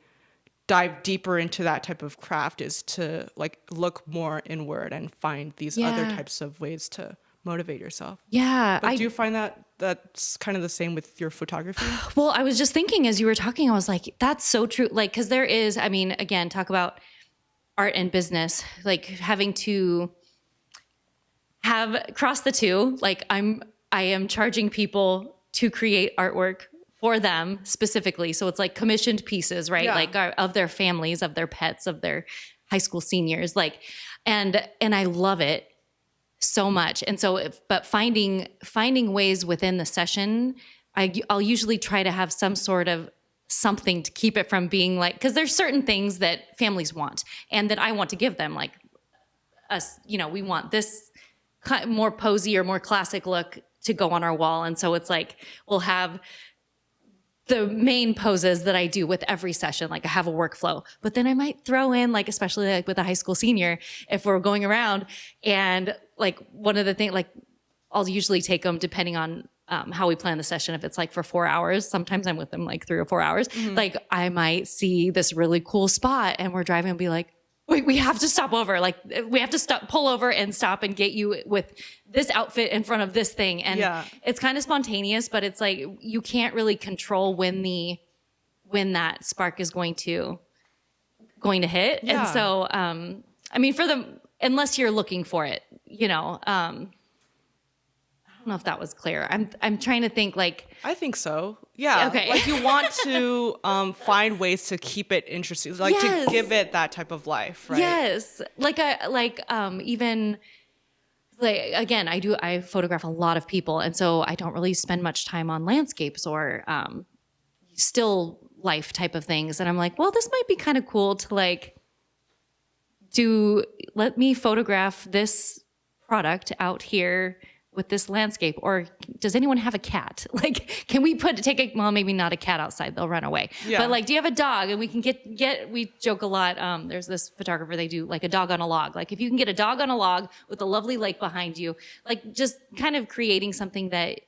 dive deeper into that type of craft is to like look more inward and find these other types of ways to motivate yourself. Yeah. But do you find that that's kind of the same with your photography? Well, I was just thinking as you were talking, I was like, that's so true. Like, cause there is, I mean, again, talk about art and business, like having to have cross the two. Like I am charging people to create artwork for them specifically. So it's like commissioned pieces, right? Yeah. Like of their families, of their pets, of their high school seniors, like, and I love it so much. And so, but finding ways within the session, I'll usually try to have some sort of something to keep it from being like, because there's certain things that families want and that I want to give them, like us, we want this more posy or more classic look to go on our wall. And so it's like, we'll have the main poses that I do with every session, like I have a workflow, but then I might throw in, like, especially like with a high school senior, if we're going around and like one of the things, like I'll usually take them depending on how we plan the session. If it's like for 4 hours, sometimes I'm with them like 3 or 4 hours. Like I might see this really cool spot and we're driving and be like, wait, we have to stop over. Like we have to pull over and stop and get you with this outfit in front of this thing. And it's kind of spontaneous, but it's like, you can't really control when that spark is going to hit. Yeah. And so, I mean, unless you're looking for it, I don't don't know if that was clear. I'm trying to think like. I think so. Yeah. Okay. Like you want to find ways to keep it interesting, like to give it that type of life, right? Yes. Even like again, I photograph a lot of people, and so I don't really spend much time on landscapes or still life type of things. And I'm like, well, this might be kind of cool to like let me photograph this product out here with this landscape. Or does anyone have a cat? Like, can we well, maybe not a cat outside, they'll run away. Yeah. But like, do you have a dog? And we can we joke a lot. There's this photographer, they do like a dog on a log. Like if you can get a dog on a log with a lovely lake behind you, like just kind of creating something that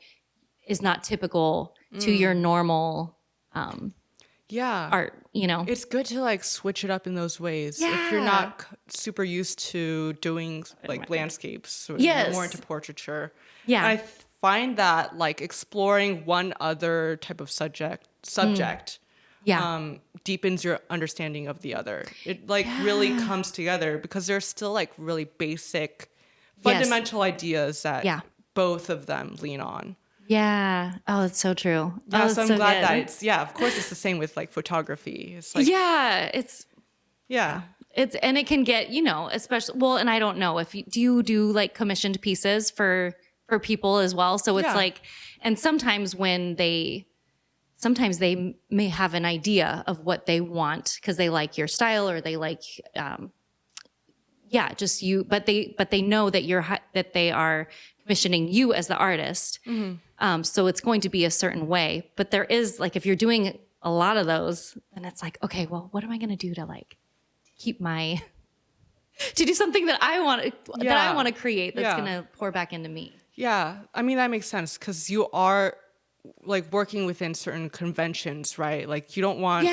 is not typical to your normal, art, It's good to like switch it up in those ways. Yeah. If you're not super used to doing like landscapes or more into portraiture. Yeah. I find that like exploring one other type of subject deepens your understanding of the other. It like really comes together because there's still like really basic fundamental ideas that both of them lean on. Yeah. Oh, it's so true. So I'm glad that it's, of course it's the same with like photography. It's like, and it can get, especially, well, and I don't know if do you do like commissioned pieces for people as well? So it's like, and sometimes they may have an idea of what they want because they like your style or they like, just you, but they know that that they are commissioning you as the artist. Mm-hmm. So it's going to be a certain way, but there is like, if you're doing a lot of those, then it's like, okay, well, what am I going to do to like keep to do something that I want to create that's going to pour back into me. Yeah. I mean, that makes sense because you are like working within certain conventions, right? Like you don't want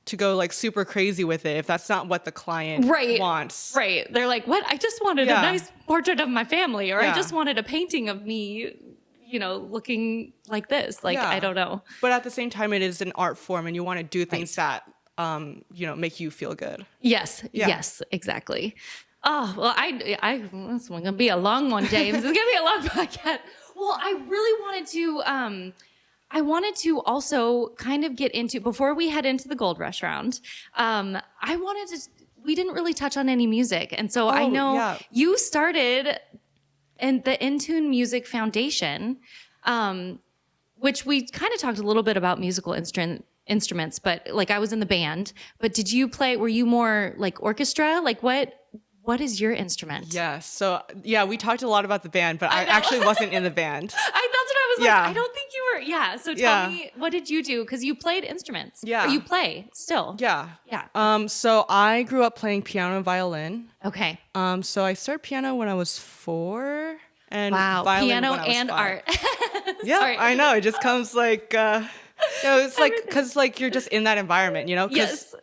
to go like super crazy with it if that's not what the client wants. Right. They're like, what? I just wanted a nice portrait of my family, or I just wanted a painting of me, looking like this. Like, I don't know. But at the same time, it is an art form and you want to do things that, make you feel good. Yes. Yeah. Yes, exactly. Oh, well, this one's going to be a long one, Jaymes. It's going to be a long podcast. Well, I really wanted to also kind of get into, before we head into the Gold Rush round, we didn't really touch on any music. And so I know you started in the InTune Music Foundation, which we kind of talked a little bit about musical instruments, but like I was in the band, but were you more like orchestra? Like what is your instrument? Yeah. So we talked a lot about the band, but I actually wasn't in the band. That's what I was like. I don't think you were. Yeah. So tell me, what did you do? Because you played instruments. Yeah. Or you play still. Yeah. Yeah. So I grew up playing piano and violin. Okay. So I started piano when I was 4. And violin piano and 5. Art. Yeah. Sorry. I know. It just comes like, it's like, because like you're just in that environment, Because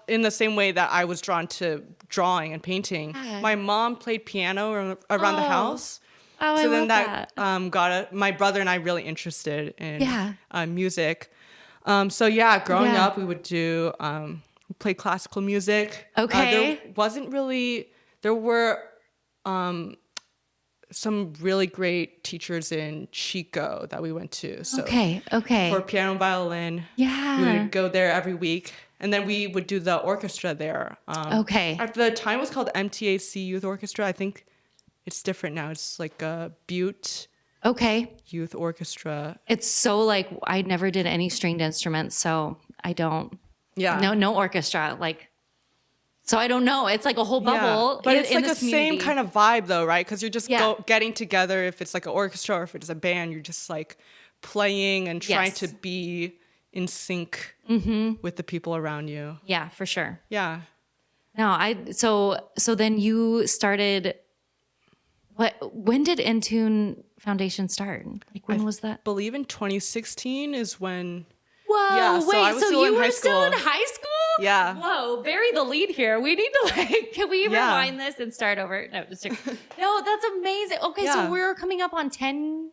in the same way that I was drawn to drawing and painting, my mom played piano around the house. Oh, so then that got my brother and I really interested in music. Growing up, we would do play classical music. Okay. There were some really great teachers in Chico that we went to. So okay. For piano and violin, we would go there every week. And then we would do the orchestra there. At the time, it was called MTAC Youth Orchestra. I think it's different now. It's like a Butte Youth Orchestra. It's so like, I never did any stringed instruments, so I don't. Yeah. No orchestra. Like, so I don't know. It's like a whole bubble. But it's like the same kind of vibe though, right? Because you're just getting together. If it's like an orchestra or if it's a band, you're just like playing and trying to be in sync with the people around you. Yeah, for sure. Yeah. No, so then you started, when did InTune Foundation start? Like when was that? I believe in 2016 is when. Whoa, yeah, wait, so you were still in high school? Yeah. Whoa, bury the lead here. We need to can we rewind this and start over? No, just no, that's amazing. Okay, so we're coming up on 10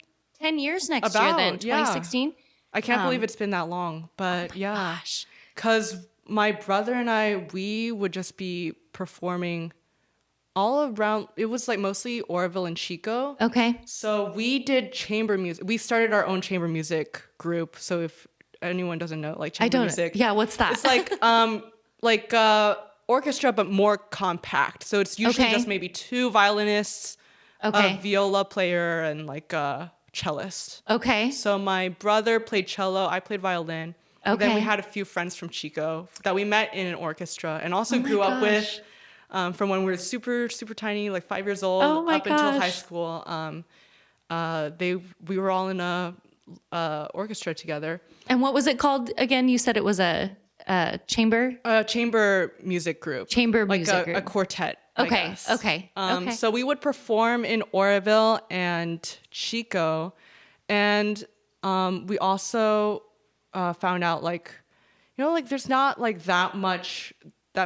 years next year then, 2016. I can't believe it's been that long, but because my brother and I, we would just be performing all around. It was like mostly Oroville and Chico. Okay. So we did chamber music. We started our own chamber music group. So if anyone doesn't know, like chamber music, Yeah, what's that? it's like orchestra, but more compact. So it's usually just maybe 2 violinists, a viola player, and like a cellist. Okay. So my brother played cello, I played violin. And then we had a few friends from Chico that we met in an orchestra and also grew up with from when we were super, super tiny, like 5 years old, up until high school. We were all in a orchestra together. And what was it called again? You said it was a chamber? A chamber music group. Chamber music group. A quartet. Okay. Okay. So we would perform in Oroville and Chico. And we also found out like there's not like that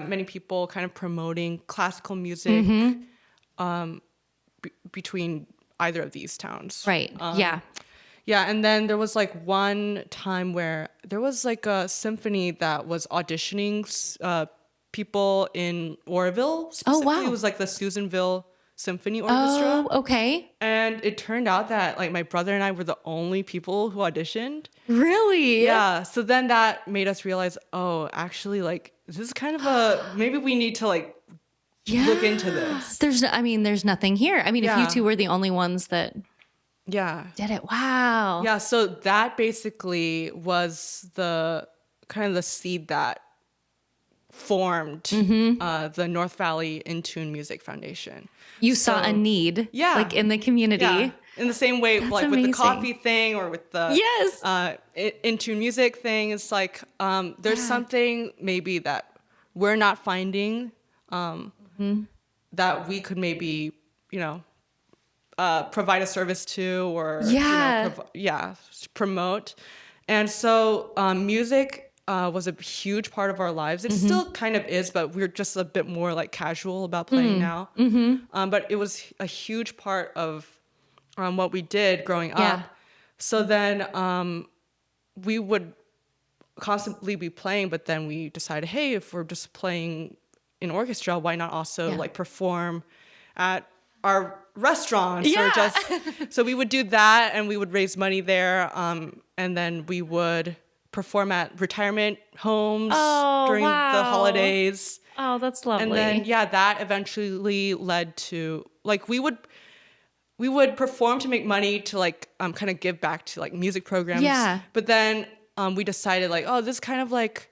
many people kind of promoting classical music between either of these towns. Right. Yeah, and then there was like one time where there was like a symphony that was auditioning people in Oroville. Specifically. It was like the Susanville Symphony Orchestra. Oh, okay. And it turned out that like my brother and I were the only people who auditioned. Really? Yeah. So then that made us realize, oh, actually, like this is kind of maybe we need to like look into this. There's nothing here. I mean, if you two were the only ones that did it. Wow. Yeah. So that basically was the kind of the seed that formed the North Valley InTune Music Foundation. You saw a need, like in the community. Yeah. In the same way, like amazing. with the coffee thing or with the InTune music thing, it's like there's something maybe that we're not finding that we could maybe, provide a service to or promote. And so music was a huge part of our lives. It still kind of is, but we're just a bit more like casual about playing now. But it was a huge part of what we did growing up. So then we would constantly be playing, but then we decided, hey, if we're just playing in orchestra, why not also like perform at our restaurants or just so we would do that and we would raise money there and then we would perform at retirement homes during the holidays. Oh, that's lovely. And then that eventually led to like we would perform to make money to like kind of give back to like music programs. Yeah. But then we decided like, oh, this is kind of like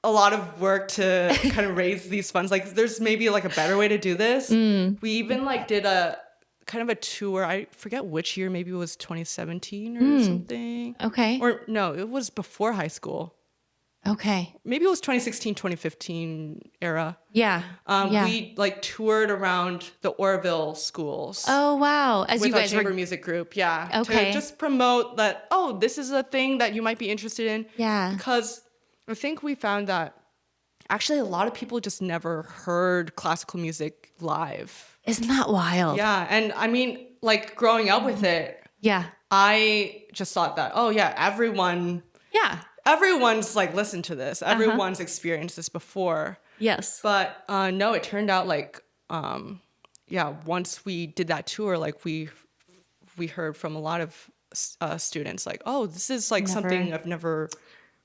a lot of work to kind of raise these funds. Like there's maybe like a better way to do this. We even like did a kind of a tour. I forget which year, maybe it was 2017 or something. Okay. Or no, it was before high school. Okay. Maybe it was 2016, 2015 era. Yeah. We like toured around the Oroville schools. Oh, wow. As with you guys our chamber were music group. Yeah. Okay. To just promote that, oh, this is a thing that you might be interested in. Yeah. Because I think we found that actually a lot of people just never heard classical music live. Isn't that wild? Yeah. And I mean, like growing up with it, I just thought that, oh yeah, everyone's like listened to this. Everyone's experienced this before. Yes. But no, it turned out like, once we did that tour, like we heard from a lot of students like, oh, this is like something I've never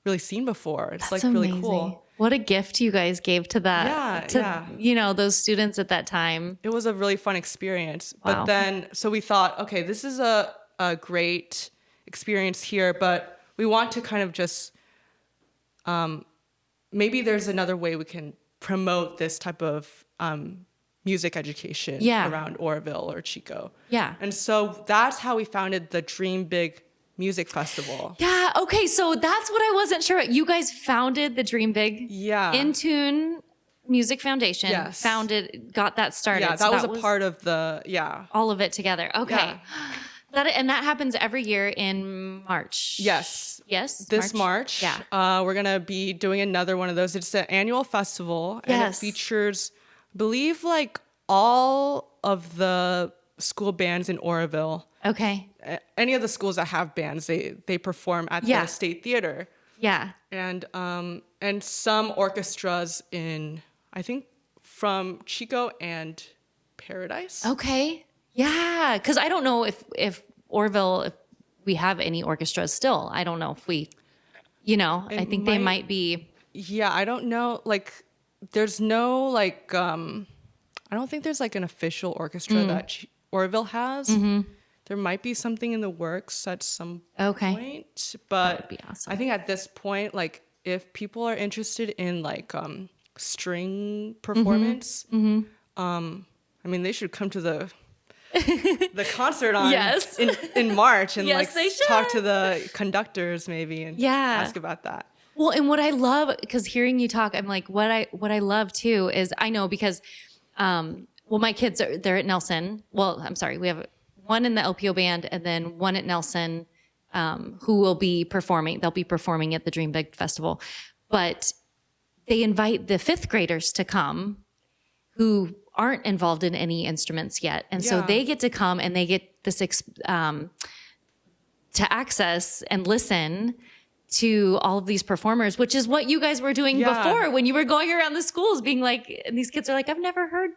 really seen before. It's like really cool. What a gift you guys gave to that. Those students at that time. It was a really fun experience. Wow. But then, so we thought, okay, this is a great experience here, but we want to kind of just, maybe there's another way we can promote this type of music education around Oroville or Chico. Yeah. And so that's how we founded the Dream Big Music Festival. Yeah. Okay. So that's what I wasn't sure. You guys founded the Dream Big InTune Music Foundation. Yes. Got that started. Yeah, that was a part of the, all of it together. Okay. Yeah. That happens every year in March. Yes. Yes. This March. Yeah. We're going to be doing another one of those. It's an annual festival. And it features, I believe, like all of the school bands in Oroville. Okay. Any of the schools that have bands, they perform at the State Theater. Yeah. And some orchestras in, I think, from Chico and Paradise. Okay. Yeah. Because I don't know if Oroville, if we have any orchestras still. I don't know if we, I think they might be. Yeah, I don't know. Like, there's no, like, I don't think there's, like, an official orchestra that Oroville has. Mm-hmm. There might be something in the works at some point. But that would be awesome. I think at this point, like, if people are interested in, like, string performance, I mean, they should come to the concert in March and talk to the conductors maybe and ask about that. Well, and what I love, because hearing you talk, I'm like, what I love too is I know because, my kids they're at Nelson. Well, I'm sorry, we have one in the LPO band and then one at Nelson, who will be performing. They'll be performing at the Dream Big Festival, but they invite the fifth graders to come who aren't involved in any instruments yet. And so they get to come and they get this, to access and listen to all of these performers, which is what you guys were doing before when you were going around the schools being like, and these kids are like, I've never heard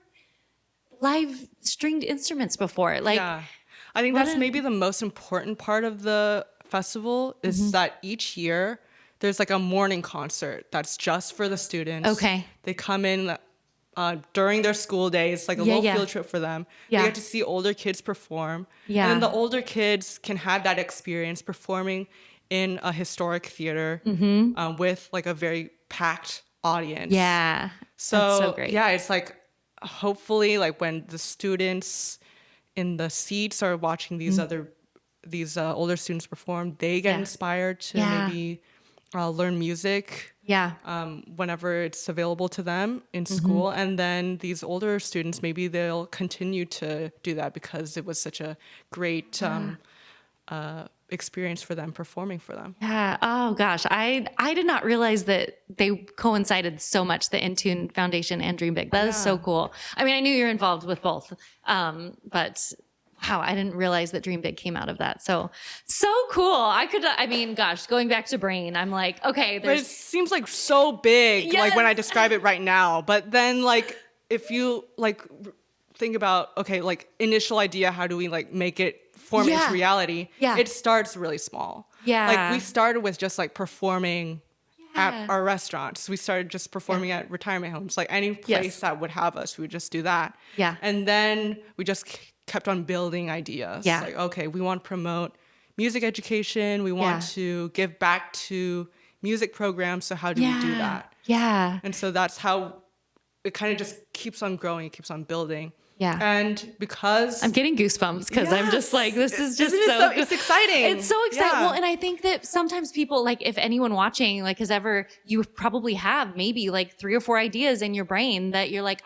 live stringed instruments before. Like, I think that's maybe the most important part of the festival is that each year there's like a morning concert that's just for the students. Okay. They come in during their school days, like a little field trip for them. They get to see older kids perform. Yeah. And then the older kids can have that experience performing in a historic theater with like a very packed audience. Yeah. So, that's so great. Yeah, it's like hopefully like when the students in the seats are watching these older students perform, they get inspired to maybe learn music. Yeah. Whenever it's available to them in school. And then these older students, maybe they'll continue to do that because it was such a great experience for them performing for them. Yeah. Oh gosh. I did not realize that they coincided so much, the InTune Foundation and Dream Big. That is so cool. I mean, I knew you're involved with both. But wow, I didn't realize that Dream Big came out of that. So cool. Going back to Brain, I'm like, okay. But it seems like so big, like when I describe it right now. But then like, if you like think about, okay, like initial idea, how do we like make it form into reality? Yeah. It starts really small. Yeah. Like we started with just like performing at our restaurants. We started just performing at retirement homes, like any place that would have us, we would just do that. Yeah. And then we just kept on building ideas. Yeah. Like, okay, we want to promote music education. We want to give back to music programs. So how do we do that? Yeah. And so that's how it kind of just keeps on growing. It keeps on building. Yeah. And because I'm getting goosebumps because I'm just like, this is just it's exciting. It's so exciting. Yeah. Well, and I think that sometimes people, like if anyone watching, like you probably have maybe like 3 or 4 ideas in your brain that you're like,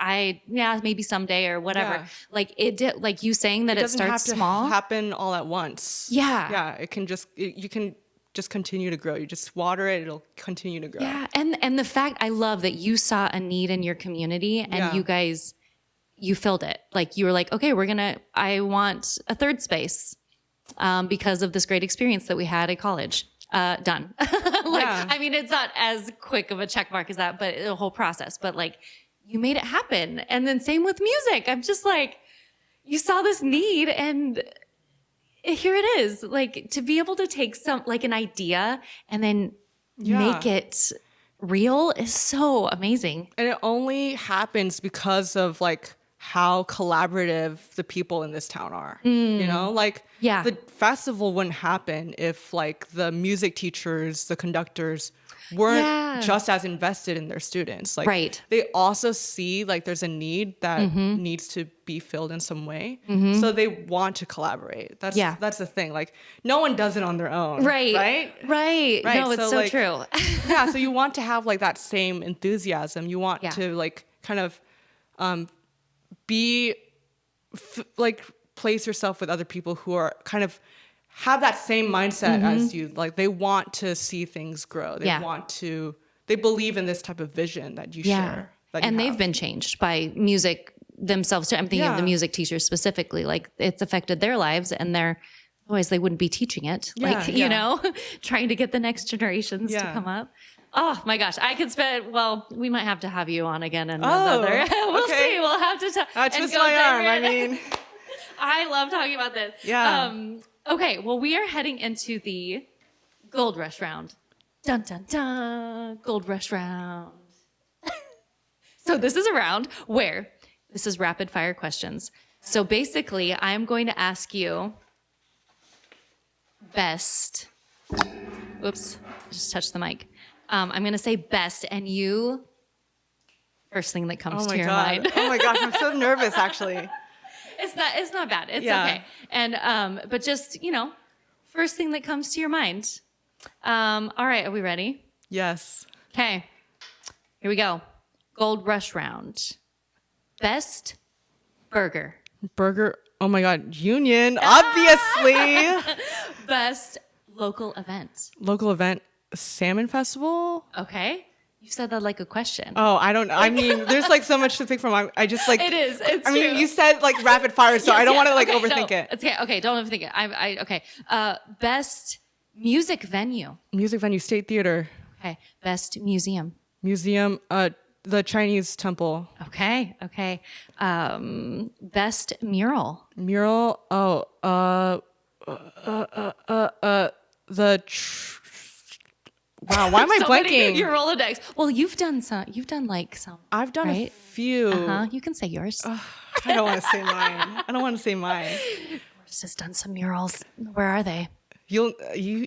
maybe someday or whatever. Yeah. Like like you saying that it starts small. It happen all at once. Yeah. Yeah. It can you can just continue to grow. You just water it, it'll continue to grow. Yeah. And the fact, I love that you saw a need in your community and you guys, you filled it. Like you were like, okay, I want a third space because of this great experience that we had at college. Done. I mean, it's not as quick of a check mark as that, but the whole process, but like you made it happen. And then same with music. I'm just like, you saw this need and here it is. Like to be able to take like an idea and then make it real is so amazing. And it only happens because of like how collaborative the people in this town are. You know, like the festival wouldn't happen if like the music teachers, the conductors weren't just as invested in their students. Like they also see like there's a need that needs to be filled in some way. So they want to collaborate. That's the thing. Like no one does it on their own. Right. No, it's so true. So you want to have like that same enthusiasm. You want to like kind of place yourself with other people who are kind of have that same mindset as you. Like they want to see things grow. They believe in this type of vision that you share. And they've been changed by music themselves too. I'm thinking of the music teachers specifically. Like it's affected their lives and otherwise they wouldn't be teaching it. You know, trying to get the next generations to come up. Oh my gosh, I could spend. Well, we might have to have you on again another. We'll okay. see. We'll have to. Twist my arm. I mean, I love talking about this. Yeah. Okay. Well, we are heading into the Gold Rush round. Dun dun dun. Gold Rush round. So this is a round where this is rapid fire questions. So basically, I'm going to ask you best. Oops, I just touched the mic. I'm going to say best, and you, first thing that comes to your mind. Oh my gosh, I'm so nervous, actually. It's not bad. It's okay. And, but just, first thing that comes to your mind. All right, are we ready? Yes. Okay, here we go. Gold Rush round. Best burger. Burger. Oh my God. Union, obviously. Best local event. Local event. Salmon Festival. Okay. You said that like a question. Oh, I don't know. I mean, there's like so much to pick from. I just like. It is. It's I mean, true. you said like rapid fire, so I don't want to like overthink it. It's okay. Okay. Don't overthink it. Okay. Best music venue. Music venue, State Theater. Okay. Best museum. Museum, the Chinese temple. Okay. Best mural. Mural. Oh, wow, why am I blanking? Your Rolodex. Well, you've done some. I've done a right? few. You can say yours. I don't want to say mine. Forrest has done some murals. Where are they? You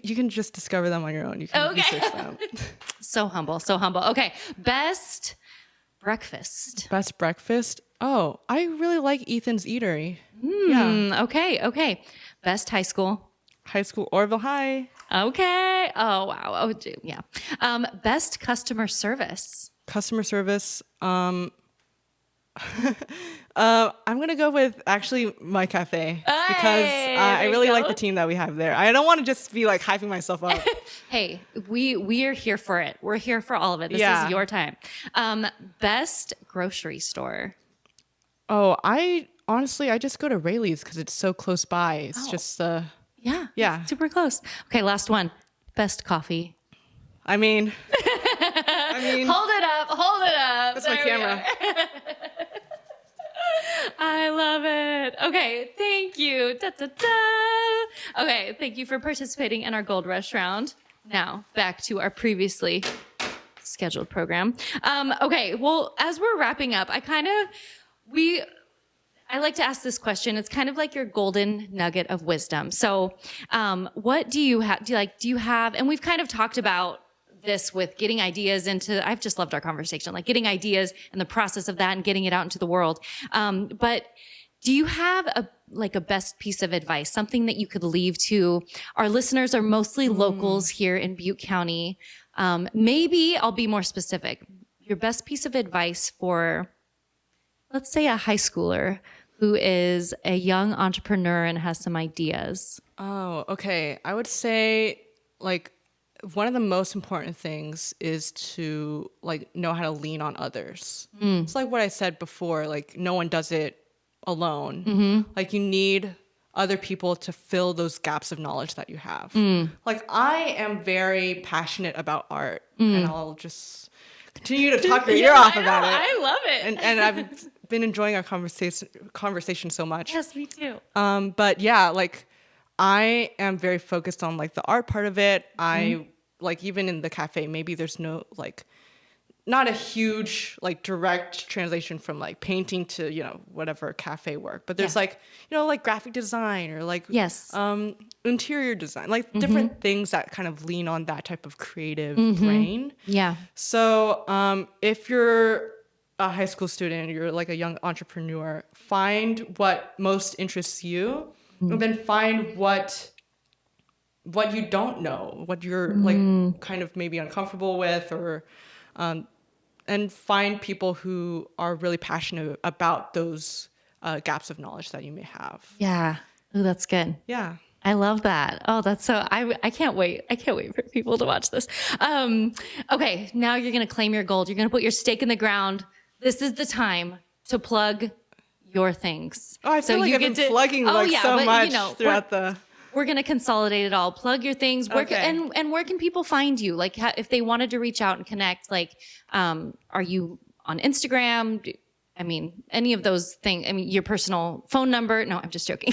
can just discover them on your own. You can research them. So humble. Okay. Best breakfast. Best breakfast. Oh, I really like Ethan's Eatery. Yeah. Okay. Best high school. High school, Oroville High. Okay. Oh, wow. Oh, yeah. Best customer service. Customer service. I'm going to go with actually my cafe because I really like the team that we have there. I don't want to just be like hyping myself up. Hey, we are here for it. We're here for all of it. This is your time. Best grocery store. Oh, I just go to Rayleigh's because it's so close by. It's just Yeah. Super close. Okay, last one. Best coffee. I mean, hold it up. That's my camera. I love it. Okay, thank you. Da, da, da. Okay, thank you for participating in our Gold Rush round. Now, back to our previously scheduled program. Okay, well, as we're wrapping up, I like to ask this question. It's kind of like your golden nugget of wisdom. So, what do you have? Do you have, and we've kind of talked about this with getting ideas into, I've just loved our conversation, like getting ideas and the process of that and getting it out into the world. But do you have a best piece of advice, something that you could leave to our listeners are mostly locals here in Butte County? Maybe I'll be more specific. Your best piece of advice for, let's say, a high schooler who is a young entrepreneur and has some ideas. Oh, okay. I would say like one of the most important things is to like know how to lean on others. It's like what I said before, like no one does it alone. Like you need other people to fill those gaps of knowledge that you have. Like I am very passionate about art and I'll just continue to talk your ear off about it. I love it. And I've been enjoying our conversation so much. Yes, me too. But yeah, like I am very focused on like the art part of it. I like even in the cafe, maybe there's no like not a huge like direct translation from like painting to, whatever cafe work. But there's like, like graphic design or like interior design, like different things that kind of lean on that type of creative brain. Yeah. So if you're a high school student, you're like a young entrepreneur, find what most interests you and then find what you don't know, what you're like kind of maybe uncomfortable with or and find people who are really passionate about those gaps of knowledge that you may have. Yeah. Oh, that's good. Yeah. I love that. Oh, that's so, I can't wait. I can't wait for people to watch this. Okay. Now you're going to claim your gold. You're going to put your stake in the ground. This is the time to plug your things. Oh, I feel like I've been plugging so much throughout we're going to consolidate it all. Plug your things. And where can people find you? Like if they wanted to reach out and connect, like, are you on Instagram? I mean, any of those things. I mean, your personal phone number. No, I'm just joking.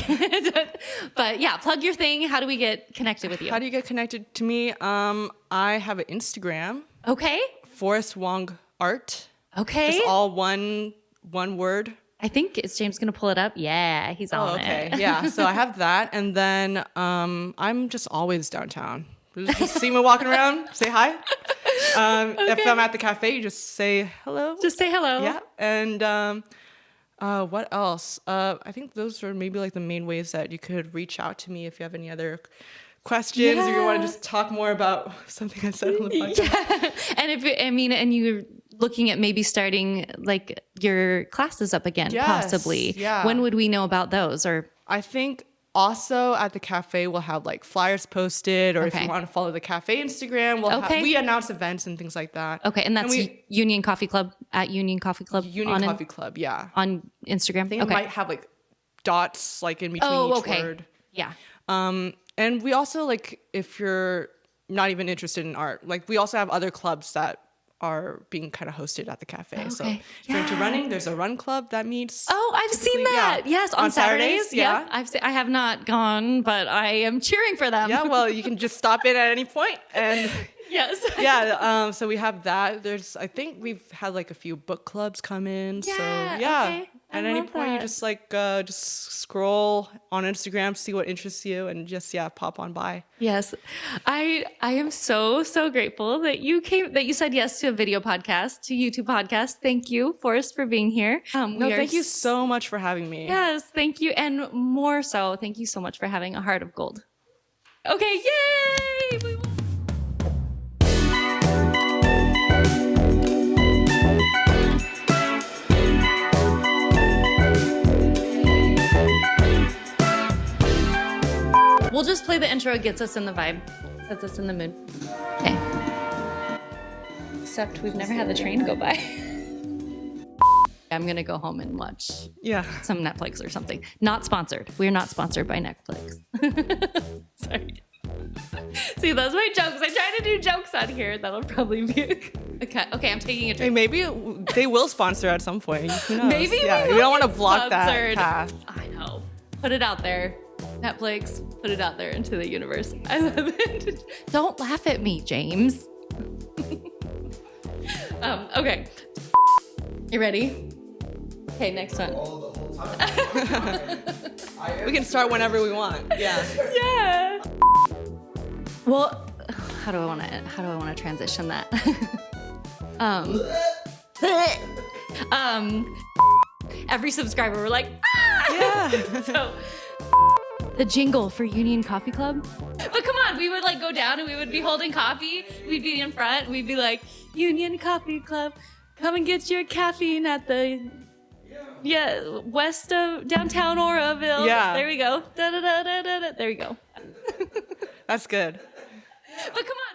But yeah, plug your thing. How do we get connected with you? How do you get connected to me? I have an Instagram. Okay. Forest Wong art. Okay. Just all one word. I think is James going to pull it up? Yeah, he's on it. Yeah, so I have that. And then I'm just always downtown. Just see me walking around, say hi. If I'm at the cafe, you just say hello. Just say hello. Yeah. And what else? I think those are maybe like the main ways that you could reach out to me if you have any other questions, or you want to just talk more about something I said on the podcast. Yeah. And you're looking at maybe starting like your classes up again, possibly. Yeah. When would we know about those? Or I think also at the cafe we'll have like flyers posted, or if you want to follow the cafe Instagram, we announce events and things like that. Okay, and that's Union Coffee Club at Union Coffee Club. Coffee Club, yeah. On Instagram. I think it might have like dots like in between each word. Yeah. And we also, like, if you're not even interested in art, like we also have other clubs that are being kind of hosted at the cafe. Okay. So if you're into running, there's a run club that meets. Oh, I've seen that. Yeah. Yes, on Saturdays. Yeah. I have not gone, but I am cheering for them. Yeah, well, you can just stop in at any point and yes. Yeah, so we have that. I think we've had like a few book clubs come in. Yeah, so yeah. okay. At any point, you just like just scroll on Instagram, see what interests you, and just pop on by. Yes, I am so grateful that you said yes to a video podcast, to YouTube podcast. Thank you, Forrest, for being here. Thank you so much for having me. Yes, thank you, and more so, thank you so much for having a heart of gold. Okay, yay! We'll just play the intro. It gets us in the vibe. Sets us in the mood. Okay. Except we've never had the train go by. I'm going to go home and watch some Netflix or something. Not sponsored. We're not sponsored by Netflix. Sorry. See, those are my jokes. I try to do jokes on here. That'll probably be okay. Okay, I'm taking a drink. Hey, maybe they will sponsor at some point. Who knows? Maybe we don't want to block sponsored. that path. I know. Put it out there. Netflix, put it out there into the universe. I love it. Don't laugh at me, James. Okay. You ready? Okay, next one. We can start whenever we want. Yeah. Yeah. Well, how do I want to transition that? Every subscriber we're like, ah! Yeah. So the jingle for Union Coffee Club. But come on, we would like go down and we would be holding coffee. We'd be in front. We'd be like, Union Coffee Club, come and get your caffeine at the west of downtown Oroville. Yeah. There we go. Da, da, da, da, da, da. There we go. That's good. But come on.